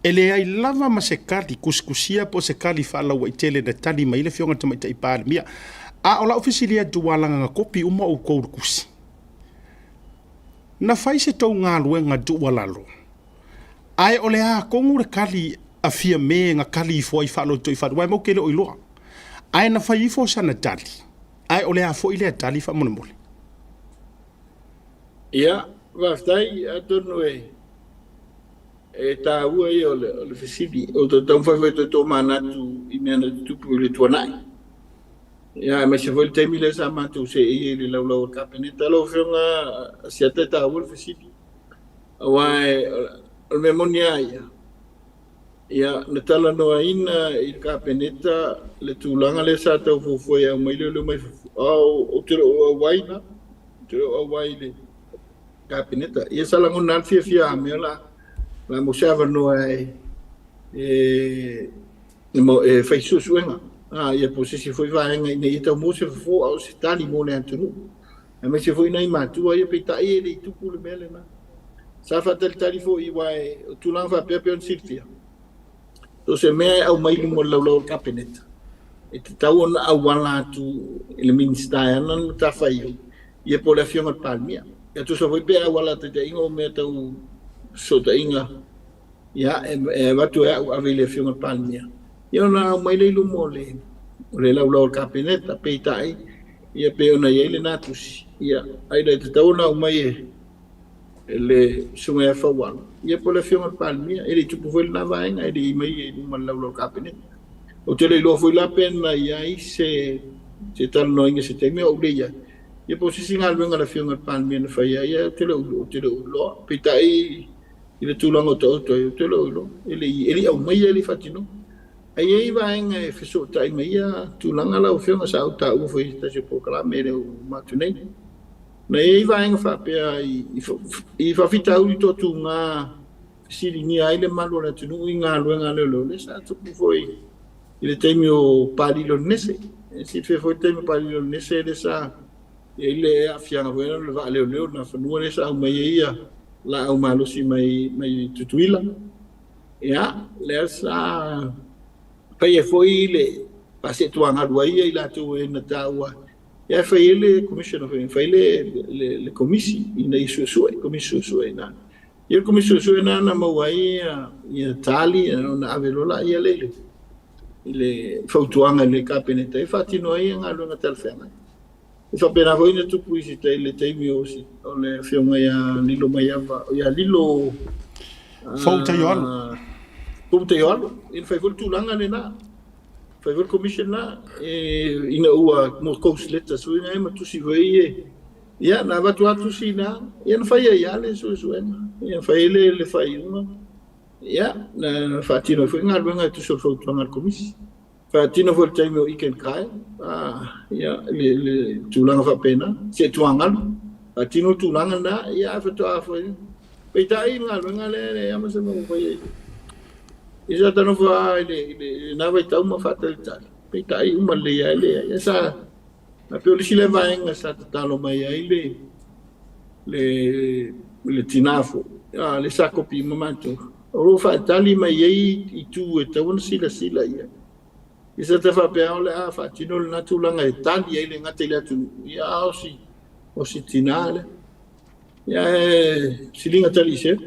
Ele ai lava ma se kali kuskusia po se kali fa la wa tele da tali mai le fionga tamai tai pa mia. A o la ofisilia duala nga kopi uma o kou kusi. Na fai se tou ngā luenga duala lo. Ai ole a kongu re kali a fia me nga kali foi falo to fa wai mo kele o iloa ai na fai fo sana tali ai ole a fo ile tali fa mo mole ia va stai atorno e ta ua I o le fisidi o to fa to mana tu I mena tu pu le tuanai ia me se vol temile sa ma tu se I le laulau kapeneta lo fenga sia teta o le fisidi wai o me monia ia na tala noa ina I kapeneta le tulanga le sa tau fufoi au mai le mai o tiro o waina tiro o waile kapeneta ia salango nan fia me la mo sava noa mo faisu suenga ia posisi foi vaenga ina ia tau mo se fo au se tali mo le antunu e me se foi nai matua ia peita ele tupu le mele na sa fa tali fo I wai tulanga fa pepe on silfia to se me au mai mo laulau kapeneta e te tau ona au wala tu ele minister nan ta fai ia po le fionga palmia ia tu so foi pe au wala te ingo me tau so te inga ia e watu e au avile fionga palmia ia na au mai le mo le laulau kapeneta peitai ia pe ona ele natusi ia ai te tau na au mai ele sunga fa wala ia po le fionga palmia ele tu po na vaenga ele mai uma laulau kapeneta o te le lo foi la pena ia se tal no inga se teme o le ia po si singal venga la fionga palmia na fa ia te lo pitai ile tulanga to te lo ele au mai ele fatino ai vaenga e fiso tai mai ia tulanga la fionga sa ta u foi sta se po kala mere o matunei na e vaenga fa pe I fa fita uli to tu nga sili ni aile malo na tu nga luenga le sa tu foi ile temi o pali lo nese si fe foi temi pali lo nese le sa ile afianga bueno le va le na fa no le sa mai ia la o malo si mai tutuila ya le sa pe foi le pase tu anga duai la tu na tawa ya fai le commissioner fai le commissi ina isu commissu na il commissu na mawai ya tali na avelola ya le fautuanga le kapineta e fati no ia ngalo na telfena e fa pena voi na tu puisi te le teimi osi o le fionga ya lilo maiava ya lilo fauta yo il fai vol tulanga le na Fai commissioner ina ua mo kousleta so ina ma tusi vai ya na va tu si na ya na fai ya le so ya fai le fai una ya na fatino foi ngal nga tu so fo ngal commis fatino foi time o iken kai ya le tulanga fa pena se tu ngal fatino tulanga na ya fa to foi peitai ngal le ya ma se mo foi Isa tano fa le na vai tau ma fatal tal. Pita ai uma le ya sa na pe olisi le vai nga sa talo mai ai le tinafo. Le sa kopi momento. O fa tali mai ai I tu e tau sila ia. Isa te fa pe ole fa tino na tulanga e tali ai le ngate le tu. Ya o si tinale. Ya silinga tali se.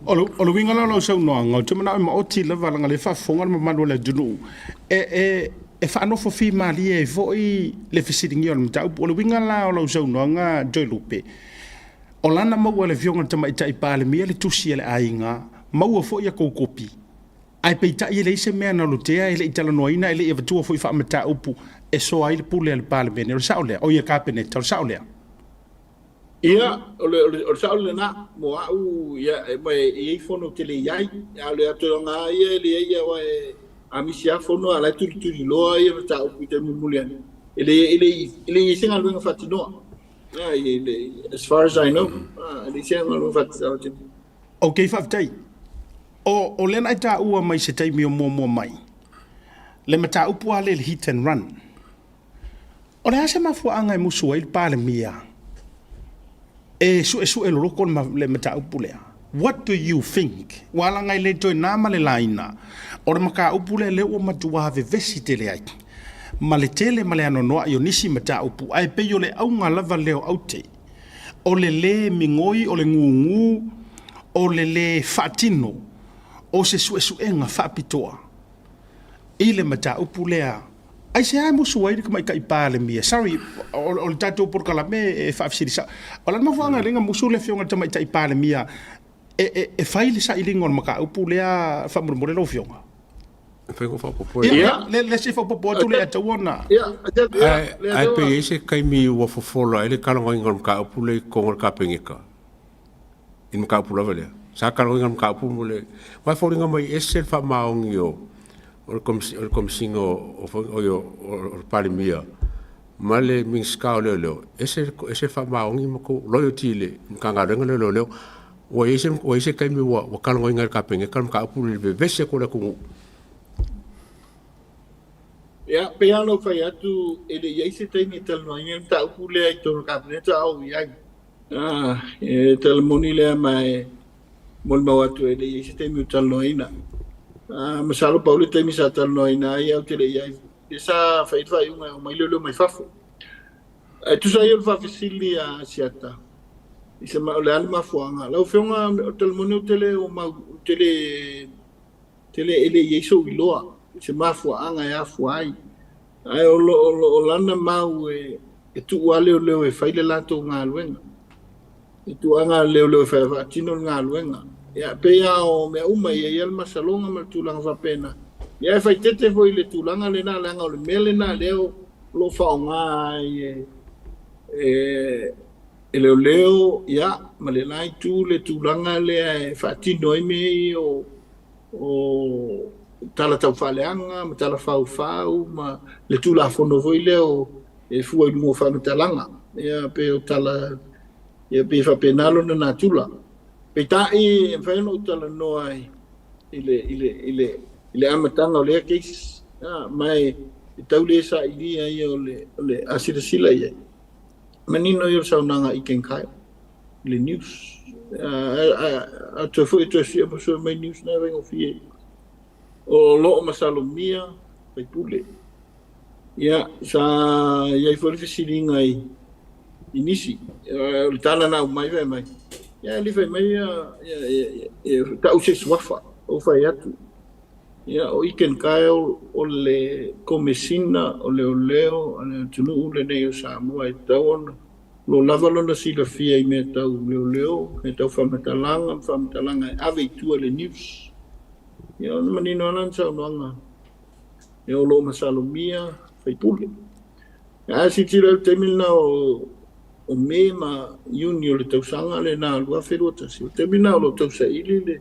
O lo winga la so no nga te mana ma oti le valanga le fa fonga ma manu le dunu e fa no fo fi mali e vo I le fisiting yo mta o lo winga la o lo so no nga joy lupe o lana ma wale fionga te mai tai pale mi le tusi le ainga ma wo fo ya ko kopi ai pe tai le se me na lo te ai le itala no ina le e tu fo fa mta upu e so ai le pule le pale me ne sa ole o ye kapene to sa ole Ia, o saule na, mo au, ia, mai fono tele iai, ale ato nga ia, ia wa amisia fono ala turi loa, ia ta upu te mumuliani. Ele isenga luenga fatinoa. As far as I know, ele isenga luenga fatinoa. Okay, faftei. O lena I ta ua mai se taimi o mo mai. Le mata upu ale le hit and run. O le ase mafua anga musu ai pale mia. Su e loko le mata upulea. What do you think? Wala ngai le toi nama le laina. O le maka upule le o matua have vesi tele ai. Ma le tele ma le anonoa I o nisi mata upu. Ai pe yo le au ngā lava leo aute. O le mingoi, o le ngungu, o le fatino. O se su e nga whapitoa. I le mata upulea. Ai se ai musu ai ka mai kai pale mia. Sorry, o le tatou por kala me fa fsirisa. O la mafanga lenga musu le fionga tamai tai pale mia. E faile sa ilingo maka upu lea fa murmure lo fionga. Fai ko fa popo. Le se fa popo tu le atawona. Ai pe ese kai mi wa fofola ele kala ngoi ngam ka upu le ko ka pengeka. In ka upu la vele. Sa kala ngoi ngam ka upu mole. Vai foringa mai ese fa maongi o. O komisingo o palimia male minska leo ese fa maongi mako loyalty le kanga renga leo o ese kai mi wa kalongo inga ka penge kam ka pu le vese ko le ku ya peano fa ya tu ele ya ese teni tel no ingen ta pu le ai to ka ne ta o ya tel monile mai mol mawatu ele ese teni tel no ina masalo Paulo te misa tal no ina ia te le ia esa fai unha mai lo mai fafo tu sai o fa fisili a siata ise ma le alma fuanga la fionga tel monu tele o ma tele ele yeso iloa se ma fuanga ya fuai ai o lana mau e tu wale o fai le lato nga luenga e tu anga le fa tino nga luenga ya pe ya o me uma ye el masalonga mal tulanga va pena ya fai tete foi le tulanga le na langa le mele na leo lo fa nga leo ya male lai tu le tulanga le fa tino me o tala tau faleanga ma tala fau ma le tula fono foi leo e fu ai mo fa talanga ia pe o tala ia pe fa penalo na tula pe tai fa no tala no ai ile amatanga le case mai tau le sa idea ia le asira sila ia manino yo sa nanga iken kai le news a to foi to sia po so mai news na vengo fie o lo masalomia pe pule ia sa ia foi fisilinga ai inisi o tala na mai vai mai ia li vai mai ia ta o se swafa o fai atu ia o iken kai o le komesina o le oleo ana tunu le nei o Samoa e tau lo lava lona sila fia i me tau leo e tau whamatalanga e ave i tua le news ia ona manino anan sa unoanga e o lo masalomia fai pule a si tira o temina o me ma iuni o le tausanga le na alua wherota si o temina o lo tausa ili le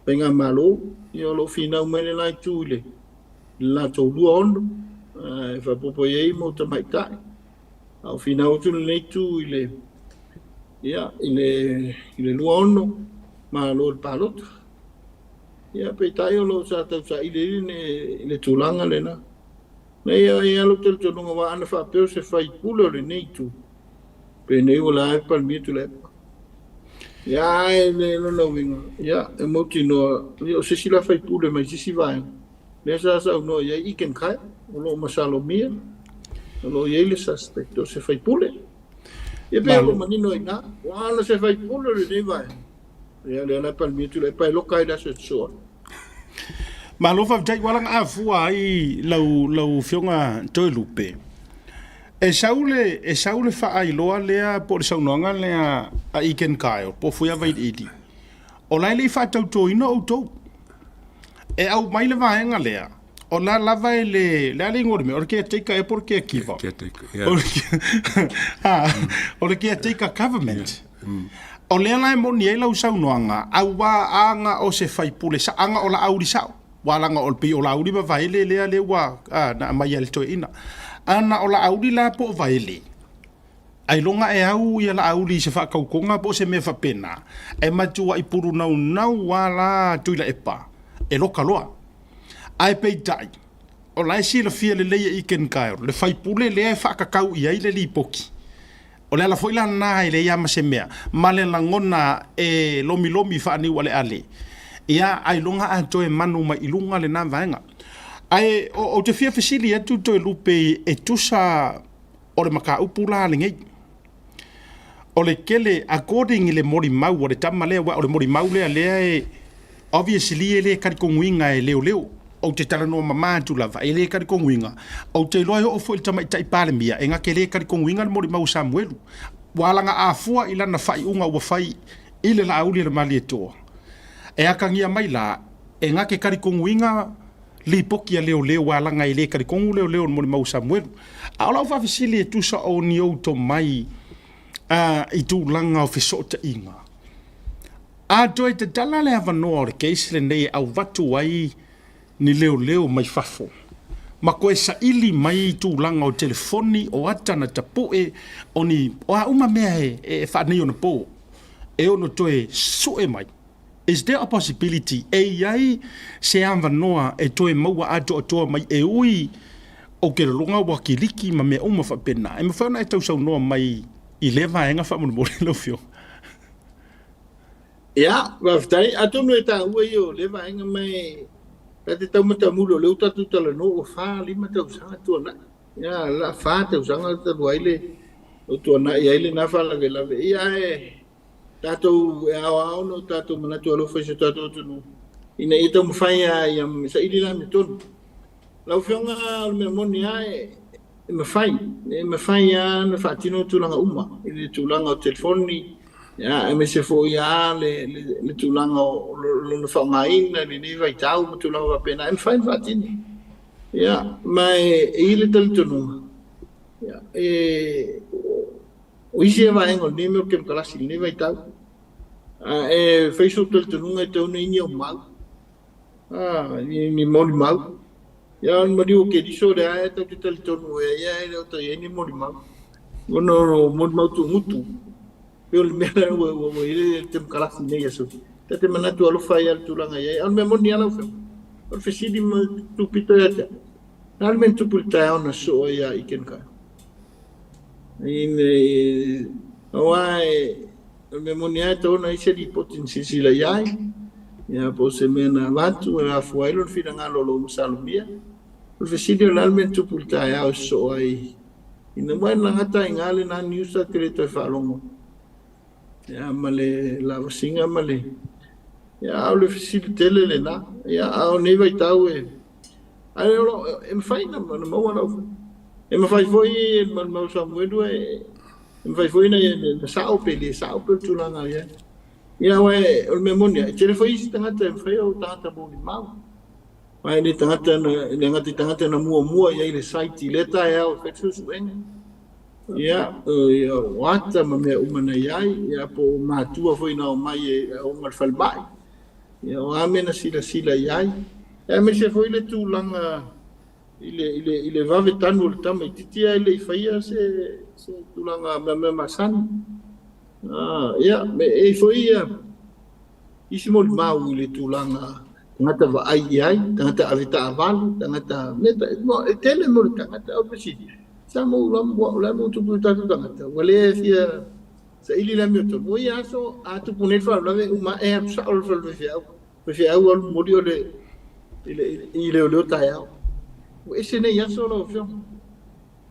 penga malo ia o lo fina umene lai tu le la tau lua ono e whapopo iei mo tamaitai au fina o tu le tu ile lua ono ma lo il palot ia pe tai o lo sa tau sa ile tulanga le na ia lo tel tu no wa ana fa pe se fai pulo le nei tu pe nei o la pa mi tu le ia le no winga ia e mo ti no o se si la fai pulo mai si vai le sa no ia I ken kai o lo masalomia lo yele suspecto se fai pule e pe lo manino ina wala se fai pule le vai ia le na palmito le pai lo kai da se so ma lo fa tai wala nga fu ai lau fionga toi lupe e saule fa ai lo le por saunanga le a iken kai po fu ya vai idi o lai le fa tau to ino auto e au mai le vai nga le o la lava le ngor me o ke take e por ke kiva o ke take government o le la mo ni la usau noanga au wa anga o se fai pule sa anga o la auri sa wala nga o pi o la auri ba vai le wa na mai el to ina ana o la auri la po vai le ai longa e au ia la auri se fa kaukonga po se me fa pena e matua I puru nau wala tuila epa e loka loa ai pe dai o lai si la fia le I ken kai le fai pule le fa ka kau ia le lipoki o le la foi la na ile ia ma se mea male la ngona e lomi fa ni wale ale ia ai longa a to e manu ma ilunga le na vaenga ai o te fia fasili e tu to lupe e tusa o le maka upula le ngai o le kele according le mori mau o le tamale o le mori mau le e obviously le kari konguinga e leo o te tala no mama tu lava ele kari konguinga o te loa o foi tama tai pale mia enga ke le kari konguinga le mori mau Samuelu wala nga afua ila na fai unga wa fai ile la auli le mali to e akangia mai la enga ke kari konguinga li poki leo wala nga ile kari kongu leo mori mau Samuelu ala fa fisili tu sa o ni o to mai I tu langa o fisota inga a toi te tala le ava no o case le nei au watu ai ni leo mai fafo ma koe sa ili mai tu langa o telefoni o atana tapu o ni o a uma mea e whanei ona po e ono toe sue mai is there a possibility e iai se ava noa e toe maua ato atoa mai e ui o ke longa wakiliki ma mea uma whapena e mawhana e tau sau noa mai I lewa enga whamunumore lau fio ia waftai atonu e ta ua I o lewa enga mai te tau mata mulo leu tatu tala no o fa lima tau sanga tuana ia la fa tau sanga tau aile o tuana ia ile na fa lave ia e tatu e ao no tatu mana tu alo fa se tatu tunu ina ito mfanya ia sa ili la mitonu lau fionga me moni ai me fai na fatino tulanga uma ile tulanga o telefoni ya me se fo ya le tulanga lo fa mai na ni vai tau tulanga pena en fai fatini ya mai ile tel tunu ya o ise va en o nime que kala si ni vai tau Facebook tel tunu e tau ni o mal ni moni mal ya mari o ke diso de ai to tel tonu ya to ye ni mori ma Ngono mo mautu mutu. Pe o le mea o ile te kalasi nei aso. Te manatu alofa ia tulanga ia. Al me moni ala fa. O fesidi ma tupito ia. Al men tupulta ona so ia ikenka. In awai me moni ata ona ise di potensi sila ia. Ya po se mena watu la fuailo fina ngalo lo musalumia. O fesidi al men tupulta ia so ai. Ina mai na ngata ingale na niusa tere to falongo. Ya male la singa male. Ya le fesidi tele le na. Ya au nei vai tau e. Ai lo em faina ma no wana. Em fai foi ma Samuel e em fai foi na sao pele tulanga ya. Ya we o memoria. Tere foi tangata em fai o tangata bo ni mau. Mai ni tangata na mua ya ile site leta ya o fetsu suene. Ya wata ma me umana ya po matua foi na o mai o mal falbai. Ya o amena sila yai. Ya me se foi le tulanga ile vave tanu le tama titia ile faia se tulanga me masan. Ya me e foi isimo mau ile tulanga ngata va ai ngata avita aval ngata meta no tele mo ngata opesi samo la mo tu puta ngata wale fia sa ili la mi to mo ya so atu punet fa la uma e sa ol fia au modio le ile o ta ya ese ne ya so lo fio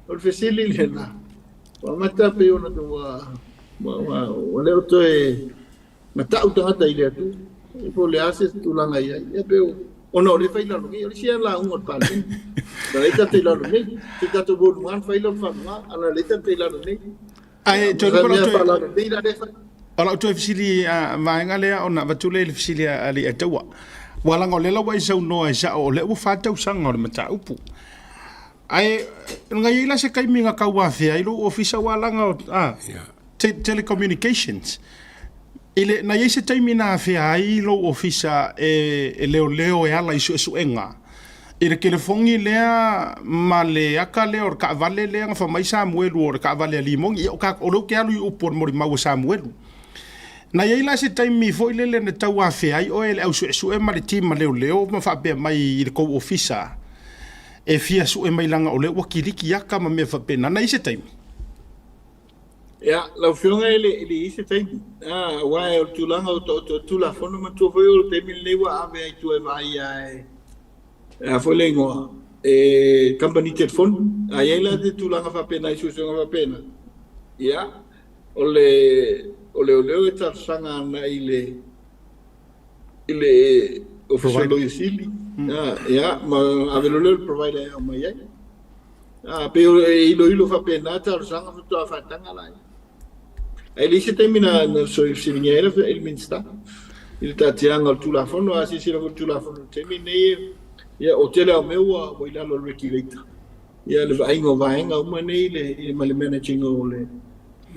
ol fesili le na wa mata pe ona to wa wale to e mata ngata ile tu po le hace tulanga ya pe ono le faila lo que sia la un pa le la leta te la lo ne te ka to bo man faila fa ma ala leta te la lo ne ai to ala to fisili ma ngale ona batule le fisili ali atawa wala ngole la wai sau no sa o le u fa tau sanga o mata upu ai ngai la se kai minga ka wa fe ai lo ofisa wala nga telecommunications ile na yese taimina fe ai lo ofisa leo e ala isu enga ile telefongi lea male aka le or ka vale le nga fa mai Samuel or ka vale limong o ka o lo ke alu u por mori mau Samuel na yela se taimi foi le na tawa fe ai o ele su e male tim leo ma fa be mai ile ko ofisa e fia su e mai langa o le wakiliki yaka ma me fa pena na yese taimi. Ya, la fiona ele ise tem. Wa o tulanga o tu la fono ma tu foi o temil lewa ave ai tu vai ai. Foi lengo company telephone. Ai ela de tulanga fa pena isu fa pena. Ya. Ole eta sanga na ile official lo yesili. Ya, ma ave lo provider o mai ai. Pero ilo fa pena ta sanga tu fa tanga lai. Ele se termina no so siningere el minsta il tatianga tu la fono asi si lo tu la fono termine ya hotel o meu o ila lo regulator ya le vai nga umane le mal managing o le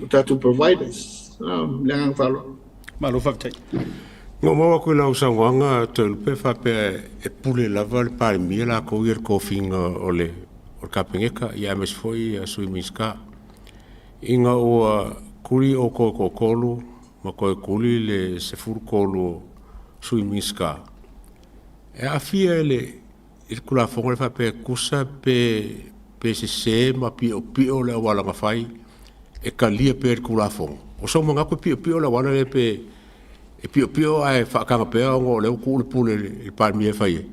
tatu providers lang falo malo fa tai no mo ko la usanga tel pe fa pe e pule la val par mi la ko ir ko finga ole o kapengeka ya mes foi sui miska inga o kuri o ko kolu ma ko kuli le se fur kolu sui miska e afia ele il kula fonga fa pe kusa pe se ma pio le wala nga fai e kalia pe kula fonga o so mo nga ko pio le wala le pe e pio ai fa ka pe ngo le ku pule il palmier fai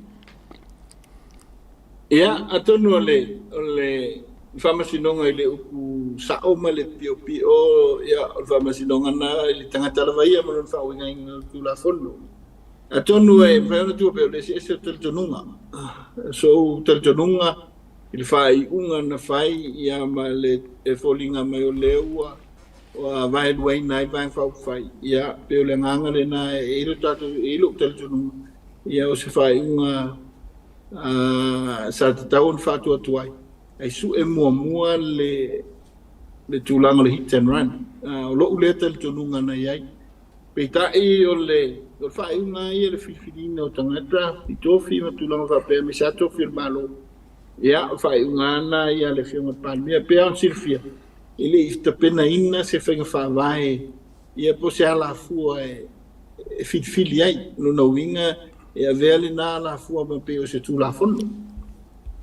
ya atonu le famasinonga ile uku sao male pio ya famasinonga na ile tangata la vai ma non fa winga tu la fondo atonu e vero tu pe le se tel tonunga so tel tonunga il fai unga na fai ya male e folinga mai o leua o vai duai nai vai fa fai ya pe le nganga le na e lo tatu e lo tel tonunga ya o se fai unga sa taun fa tu tuai ai su e mua le tulanga le hit and run o lo ule tel tonunga na yai pe tai o le fa una ia le filfilina o tangata i tofi ma tulanga fa pe me sa tofi malo ia fa una na ia le fiona palmia pe an silfia Ele ista pena ina se fenga fa vai ia po se ala fua e fili ai no na winga e a vele na la fua ma pe o se tu la fono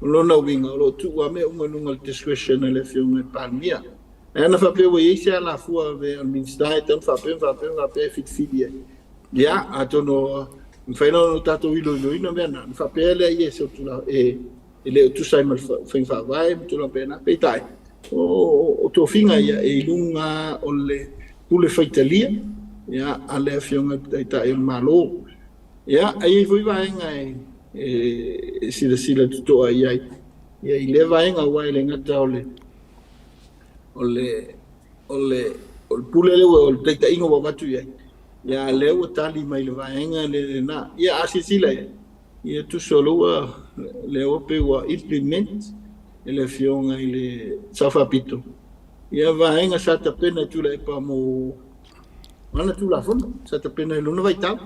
lo na winga lo tu wa me uma nunga discretion le fiunga palmia e na fa pe o e se ala fua ve al ministai tan fa pe fili ai ya atono mfaino no tato wilo no bena fa pe le ia se tu la e le tu sai mal fa vai tu la pena pe tai o to finga ia e lunga o le pule faitalia ya ale fionga ta e malo ya ai foi vai ngai e sila to ai ya ile vai nga wai le ngata ole pule le o ta ingo wa matu ya le o tali mai le vai nga le na ya asisila ya tu solo le o pe wa implement ele fionga ile safapito ia vaenga sa ta pena tu le pa mo mana tu la fono sa ta pena luna vai tau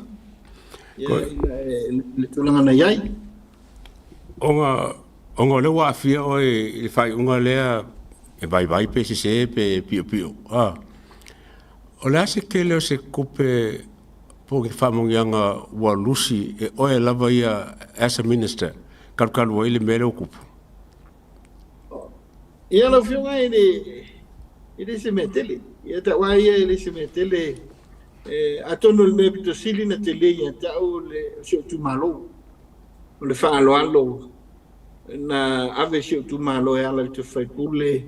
ia le tu langa na yai onga le wa fia o e fai unga le e vai pe se pe pio o la se ke le se kupe po ki fa mo yanga wa lusi e o e lava ia as a minister kan wa ile mele okupu ia la fionga ele se metele ia ta wa ia ele se metele atono le mebito sili na tele ia ta o le so tu malo o le fa alo na ave so tu malo ia la tu fai pule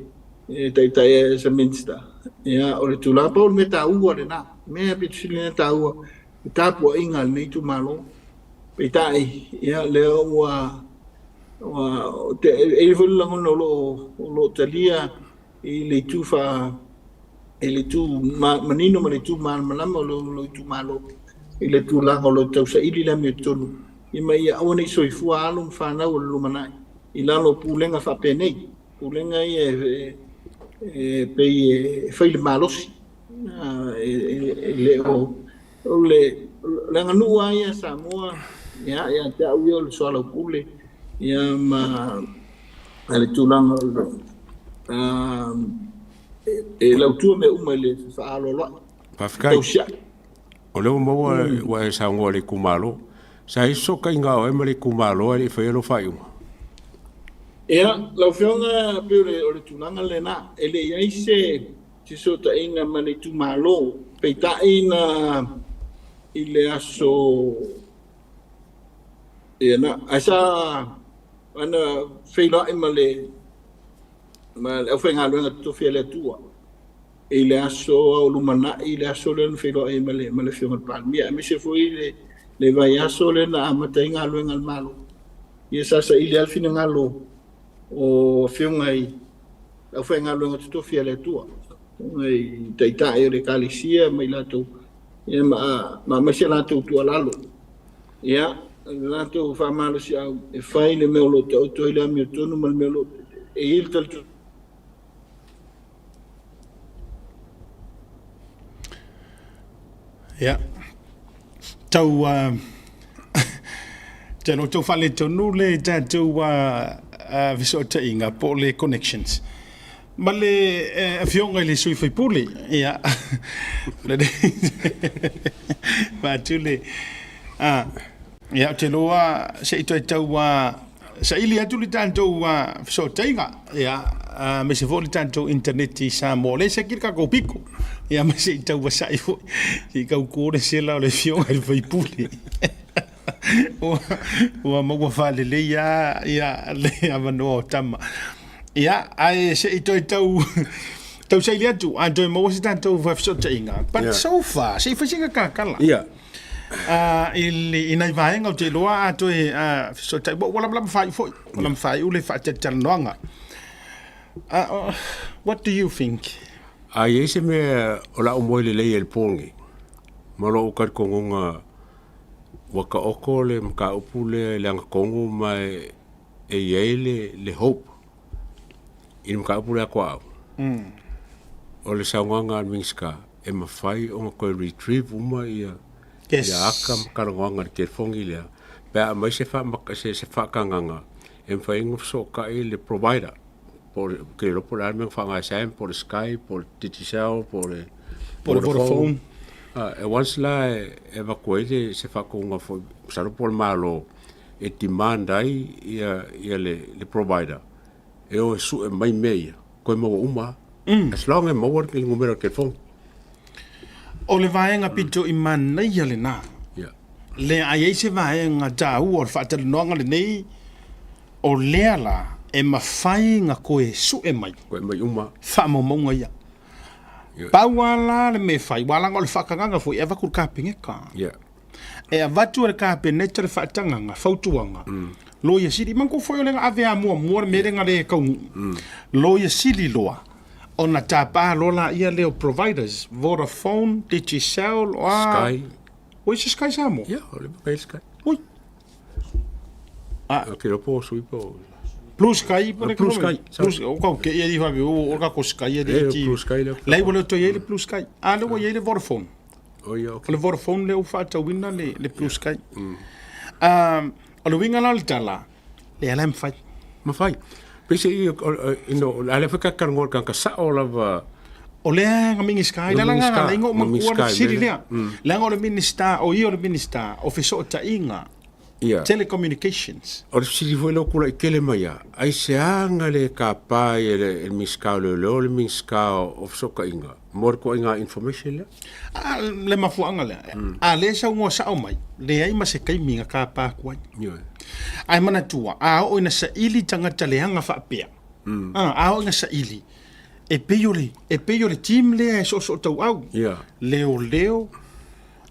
ta ia se minsta ia o le tu la pa o me ta u le na me bito sili na ta u ta po ingal nei tu malo pe tai ia le wa te e vola ngono lo talia le tu fa ele tu manino ma le tu malama lo tu malo ele tu la lo tau sa ili la me tonu i mai a ona so i fu alu fa na o lu manai i la lo pulenga fa penei pulenga e pe fa il malos le o le la nganu ya Samoa ya ta u le so la pule ia ma ale tulanga e lautua me uma le whaalola Pafikai o leo maua wa e saunga le kumalo sa iso ka inga o ema le kumalo e whaelo whaiunga ia lau whionga pere o le tulanga le na ele iai se tiso ta inga ma le tumalo peita ina i le aso ia na asa ana feila imale ma o fenga luenga to fiele tua ele aso o lumana ele aso le feila imale male fiona palmia me se foi le vai aso le na amata inga luenga malo ia sa ile al fina ngalo o fiona ai o fenga luenga to fiele tua ngai taita e le kalisia mai lato ia ma se lato tua lalo ia lato fa malo si au e fai le melo to ile mi tonu mal melo e il tal ya tau tano tau fale tonu le tau viso te inga po le connections male fionga le sui fai puli ya le ba tule ia te loa se ito e tau sa ili atu li tantou so teinga ia me se voli tantou internet i sa mo le se kirka ko piko ia me se tau wa sai fo i kau kore se la le fio e vai puli o mo wa fale le ia le avano tama ia ai se ito e tau sa ili atu ando mo se tantou va so teinga but so far se fasinga kakala ia il inai vaenga o te loa ato e so tai wala fai foi wala fai ule fa te talnoanga what do you think ai ese me ola o moile le el pongi malo o kar konga waka oko le mka opule le anga kongo mai e yele le hope in mka opule kwa o le saunganga mingska e mafai o ko retrieve uma ia ya akam karanganga ke fongi le pa mai se fa kanganga em fa ingo so ka le provider que lo por alme fanga sem por Skype, por Digicel, por Vodafone. E once la evacuate se fa con foi saro por malo e demand ai ia le provider. E o su e mai meia, ko mo uma. As long as mo work in numero ke phone. O le vaenga pito i mana ia le nā. Yeah. Le ai se vaenga tāu o le whaatalinoanga le nei, o lea la e mawhai ngā koe su e mai. Ko mai uma. Whaamaunga ia. Paua la le me whai, walanga o le whakanganga fo e wakur kāpinge ka. Yeah. E a watu le kāpeneta le whaatanganga, whautuanga. Loia sili, manko foi o le ave a mua merenga le kaungu. Loia sili loa. Ona tapa lola ia leo providers, Vodafone, Digicel, Sky. Oi se Sky samo? Yeah, ole pa Sky. Oi. Que lo po sui po. Blue Sky, Blue Sky. O ka ke ia diva o ka ko Sky e ti. Blue Sky le. Lai wole to ia le Blue Sky. Le wo ia le Vodafone. O ia. Le Vodafone le o fa ta wina le Blue Sky. O le winga la le tala. Le ala mfai. Mafai. Pese ino ale fika karngol kan ka sa ola va o le nga mingi Sky la nga ingo ma ko siri le. La nga le minister o io le minister o fiso ta inga. Yeah. Telecommunications. O siri foi lo kula ikele mai ai se anga le ka pai le miska le miska of soka inga. Mor ko inga information le. Le mafuanga le. Le sa ngo sa o mai. Le ai ma se kai minga ka pa ko. Ai mana tua. O ina sa ili tangata le hanga fa pea. O ina sa ili. E peyo le team le so tau au. Yeah. Leo.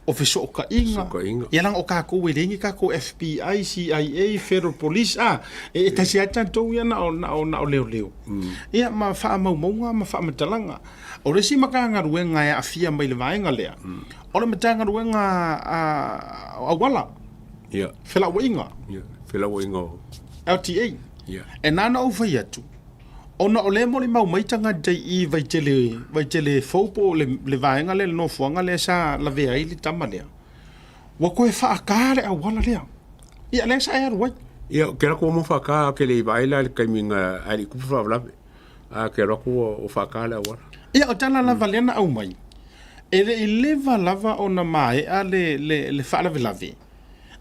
O fiso ka inga. Ia lang o ka ko welingi ka ko FBI, CIA, Federal Police e ta sia tanto ia na o leo. Ia ma fa mau ma fa matalanga. O le si makanga ruenga ia afia mai le vaenga lea. O le matanga ruenga a wala. Ia. Fela winga. Ia. Fela winga. LTA. Ia. E nana o vai atu. Ona o le mo le mau mai tanga dai I vai tele fopo le vaenga le no fuanga le sa la vea I le tamalea. Wa koe whaakare a wala lea. Ia le sa e ruai. Ia, kera ko mo whaka ke le vaila le kaiminga ali kupu whawlape. Kera ko o whakale a wala. Ia, o tala lava lena au mai. E le I leva lava o na mai a le whaalave lave.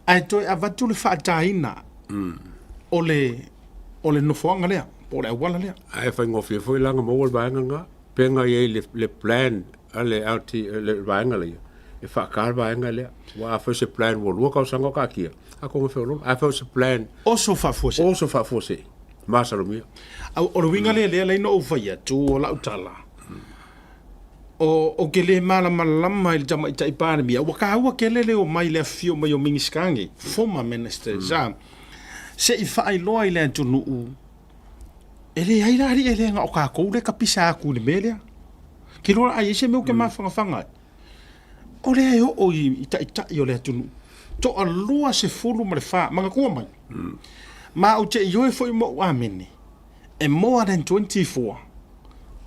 Ai toi a vatu le whaataina. O le no fuanga lea. Por e wala lea. Ai fa ngofi foi langa mo wal baanga nga. Penga ye le plan ale alti le baanga le. E fa kar baanga le. Wa fa se plan wo lo ka sanga ka kia. A ko fe lo. A fa se plan. Also fa fose. Masalo mia. O lo winga le no o fa ya tu o la utala. O ke le mala malama il jama ita ipana mia. Wa ka wa ke le o mai le fio mai o mingiskangi. Former minister za. Se I fa I lo I le tunu ele ai rari ele nga o ka ko le kapisa ku le melia ki lo ai se me o ke mafanga o le ai o ita o le tunu to a lua se fulu ma le fa manga ko mai ma o te yo foi mo amene e more than 24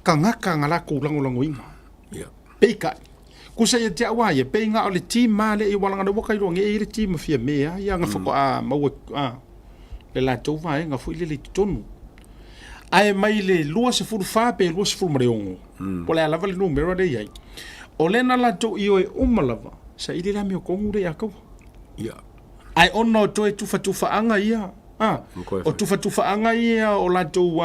kanga la ku lango inga peika ku se te awa ye pe nga o le team ma le I wala nga wo kai lo nge le team fia me ya nga foko ma le la to vai nga fu le tonu ai mai le lua se furu fa pe lua se furu mareongo. Po le alava le numero de iai. O le na la to I o e umalava. Sa ili la mio kongu re akau. Ia. Ai ono to e tufa anga ia. O tufa anga ia o la to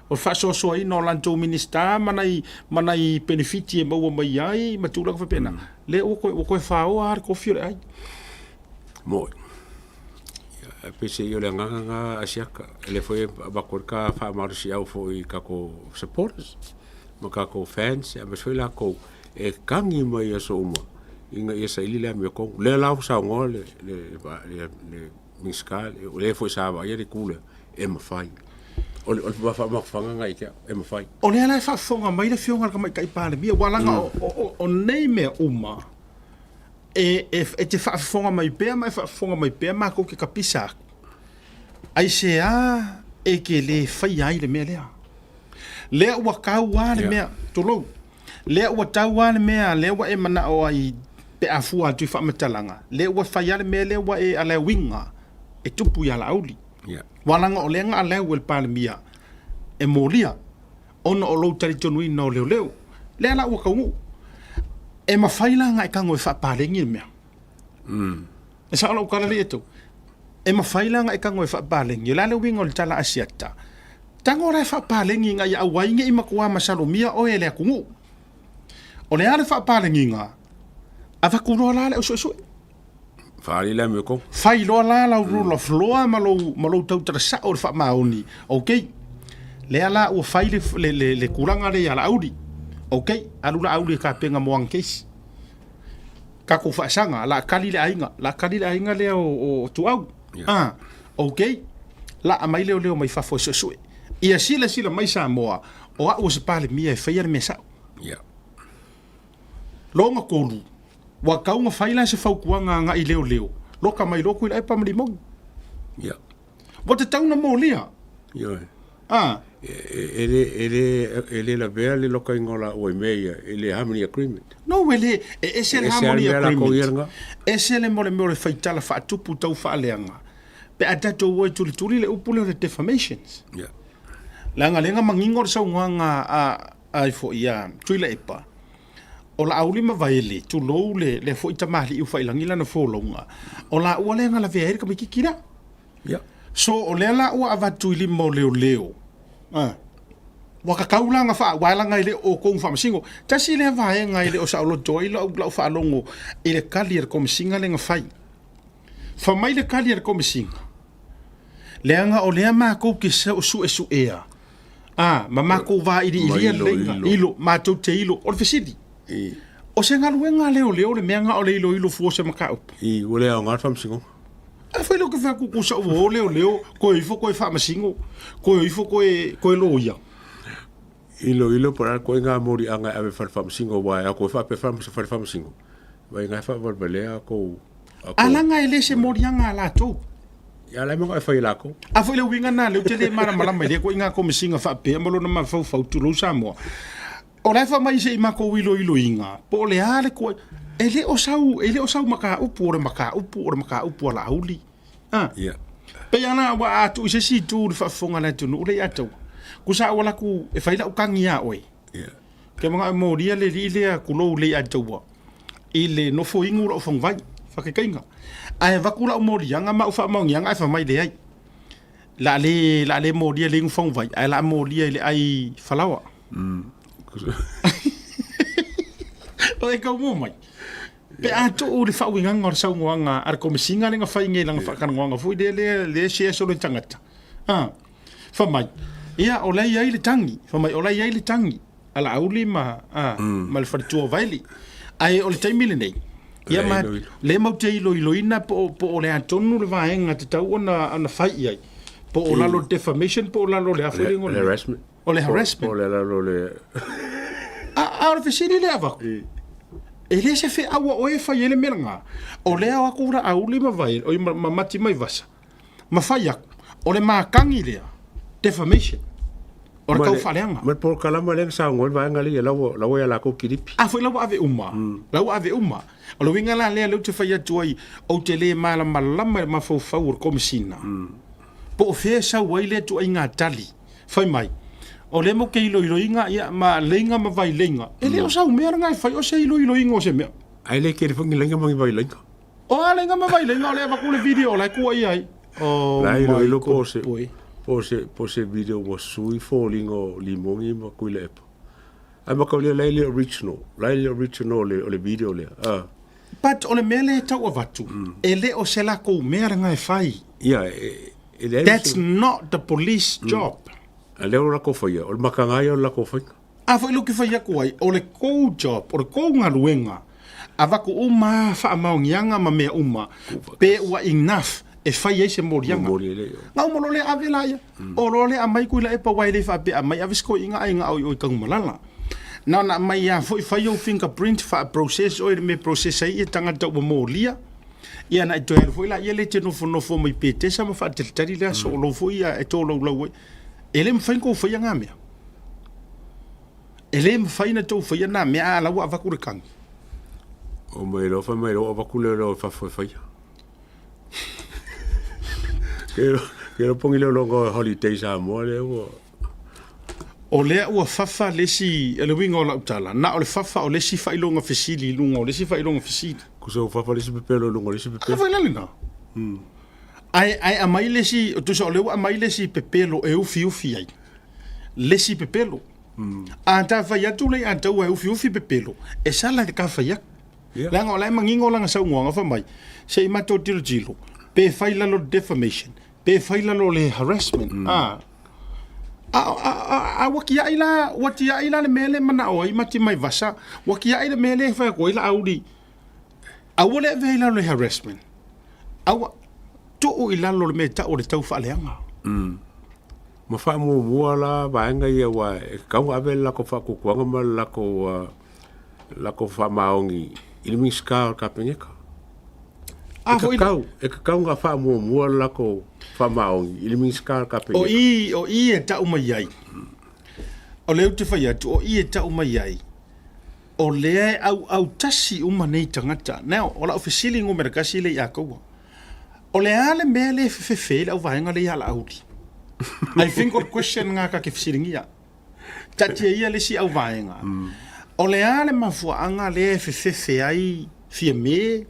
o fa so ina o la to minister manai benefiti e mau mai ai matula ka pena. Le o ko fa o ar ko fio ai. Moi. Pese yo le nganga asiaka ele foi bakorka fa marsi au foi kako supporters ma kako fans e foi la ko e kangi mai so uma inga esa ili le me ko le la sa ngol le miskal le foi sa va ye kule e ma fai o va fa ma fanga ngai ke e ma fai o le la fa fonga mai le fionga ka mai kai pa le mi walanga o nei me uma e te fa fonga mai pe ma ko ke kapisa ai se e ke le fai ai le me le wa ka wa le me to lo le wa ta wa le me le wa e mana o ai pe afu tu fa metalanga le wa fai ai me le wa e ala winga e tupu ya la auli walanga o le nga ala wel pa le mia e molia ona o lo tari tonu ina o leo le ala ua kaungu e mawhaila nga e kango e whaapalengi mea e sa ala ukara le eto e mawhaila nga e kango e whaapalengi la le wingo le tala asiata tango rai whaapalengi nga ia awainge i makua masalomia o e lea kungu o le ale whaapalengi nga a whakuroa la le uso Fali la me ko. Fai loa la la rula floa malo tau tara sa o fa maoni. Okay. Le ala o fai le kuranga le ala audi. Okay. Alula audi ka penga moang case. Ka ko fa sanga la kali le ainga le o tuau. Ah. Okay. La mai leo mai fa fo so. Ia sila mai sa moa. O a o se pale mia e fai me sa. Yeah. Longa kolu. Wa kaunga faila se faukuanga nga i leo. Loka mai loko i pa mali mong. Ya. Wa te tauna mo lia. Yo. Ah. Ele la vea le loka ingola o meia, ele harmony agreement. No ele ese harmony agreement. Ese le mo le faitala fa tupu tau fa leanga. Pe atato wo tuli le upule le defamations. Ya. Langa lenga mangingo sa nga a fo ia tuila epa. O la auli ma vaele tu lo le fo ita mali u fa ilangila na fo longa o la ua le ngala ve ka mikikira ya so o le la ua avatu ili mo leo wa ka kaula nga fa wala nga ile o ko fa masingo ta si le va nga ile o sa lo joy lo fa longo ile kalier kom singa le nga fai fa mai le kalier kom singa le nga o le ma ko ki su ea mama ko va ili ilo ma to te ilo o fesidi o se ngaluenga leo le meanga o le ilo fu se maka up I ole a ngar fam singo a foi lo que fa ku sa o leo ko ifo ko fa masingo ko ifo ko lo ia ilo para ko nga mori anga ave fam singo wa ko fa pe fam singo wa nga fa vol belea ko ala nga ele se mori anga la to ya la mo fa ila ko a foi le winga na le tele mara mai le ko nga ko masinga fa pe mo lo na ma fa tu lo sa mo o lai fa mai se ima ko ilo inga po le ale ko ele o sau maka upu ala auli ya pe ana wa atu se si tu fa fonga na tu no le atu ku sa wala ku e faila o kangia oi ya ke mga mo dia le ku lo le atu wa ile no fo ingu o fong vai fa ke kainga ai va kula o mo dia nga ma fa mo nga fa mai le ai la le mo dia le fong vai ai la mo dia le ai falawa o e ka mo mai pe ato o le fa winga ngor sa nganga ar ko misinga nga fa inge lang fa kan nganga fu le se so le tangata fa mai ia o lai ai le tangi fa mai o lai ai le tangi ala auli ma mal fa tu vaili ai o le taimile nei ia ma le mau te ilo ina po o le atonu le vaenga te tau ona fai ai po o lalo defamation po o lalo le afulingo le harassment o le harassment o le a o fesiri le ava ele se fe awa o e fa ele menga o le awa kura a uli ma vai o ma mati mai vasa ma fai o le makangi le defamation o le kau faleanga ma por kalama le sa ngol va ngali lawo ya la ko kiripi a foi lawo ave uma o lo winga la le te fai atu ai o te le mala ma fo fawur komisina po fe sa waile tu inga tali fai mai o le mo ke ilo inga ia ma lenga ma vai lenga ele o sa umera ngai fai o se ilo inga o se me ai le ke fungi lenga mo vai lenga o lenga ma vai lenga o le va ku le video la ku ai o la ilo pose video was sui falling o limongi ma ku le ai ma ko le original le video le but o le mele tau avatu ele o se la ku umera ngai fai that's not the police job Leo la ko fai o makanga yo la ko fai a foi lo que fai ko ai o le ko job o le ko ngaluenga a va ko uma fa maungianga ma me uma pe wa enough e fai ese morianga nga mo le avela ya o lo le amai ku la e pa wai le fa pe amai avisko inga o kang malala na mai ya foi fai o fingerprint fa process o me process ai tanga to mo lia ia na to foi la ia le te no fo mai pete sa ma fa te tari la so lo foi e to lo ele me fai ko fai nga mea ele me fai na to fai na mea la wa vakure kang o mai lo vakule lo fa fai que lo pongi lo holidays a mo le O lea ua fafa lesi ele winga o la utala. Na o le fafa o lesi failonga fesili lunga o lesi failonga fesili. Kusa o fafa lesi pepelo lunga lesi pepelo. Ka failali na. Ai amai lesi, tusa o lewa amai lesi pepelo e ufi ufi ai. Lesi pepelo. A ta fai atu lei a tau e ufi ufi pepelo. E sala te ka fai ak. Langa o lai mangingo langa sa ungonga fa mai. Se imato tiro jilo. Pe failalo defamation. Pe failalo le harassment. Wakia ila le mele mana o mati mai vasa. Wakia ila mele fa ko ila audi. Awole veila le harassment. Awa to ila lo me ta o le tau fa leanga. Ma fa mo la vaenga ia wa ka ave la ko fa ko kwanga ma la ko fa maongi. Ilmi ska ka penyeka. E kau nga fa mo la ko fa maongi. Ilmi ska ka penyeka. O i e ta umai. O leu te fai atu, o i e ta umai. O lea au tasi umanei tangata. Now, o la ofisili ngō merakasi le i a kaua. O lea le mea le fefefe au vaenga le i ala audi. I think o question ngā ka ke fisiringia. Tatia ia le si au vaenga. O lea le mafuanga le fefefe ai fia me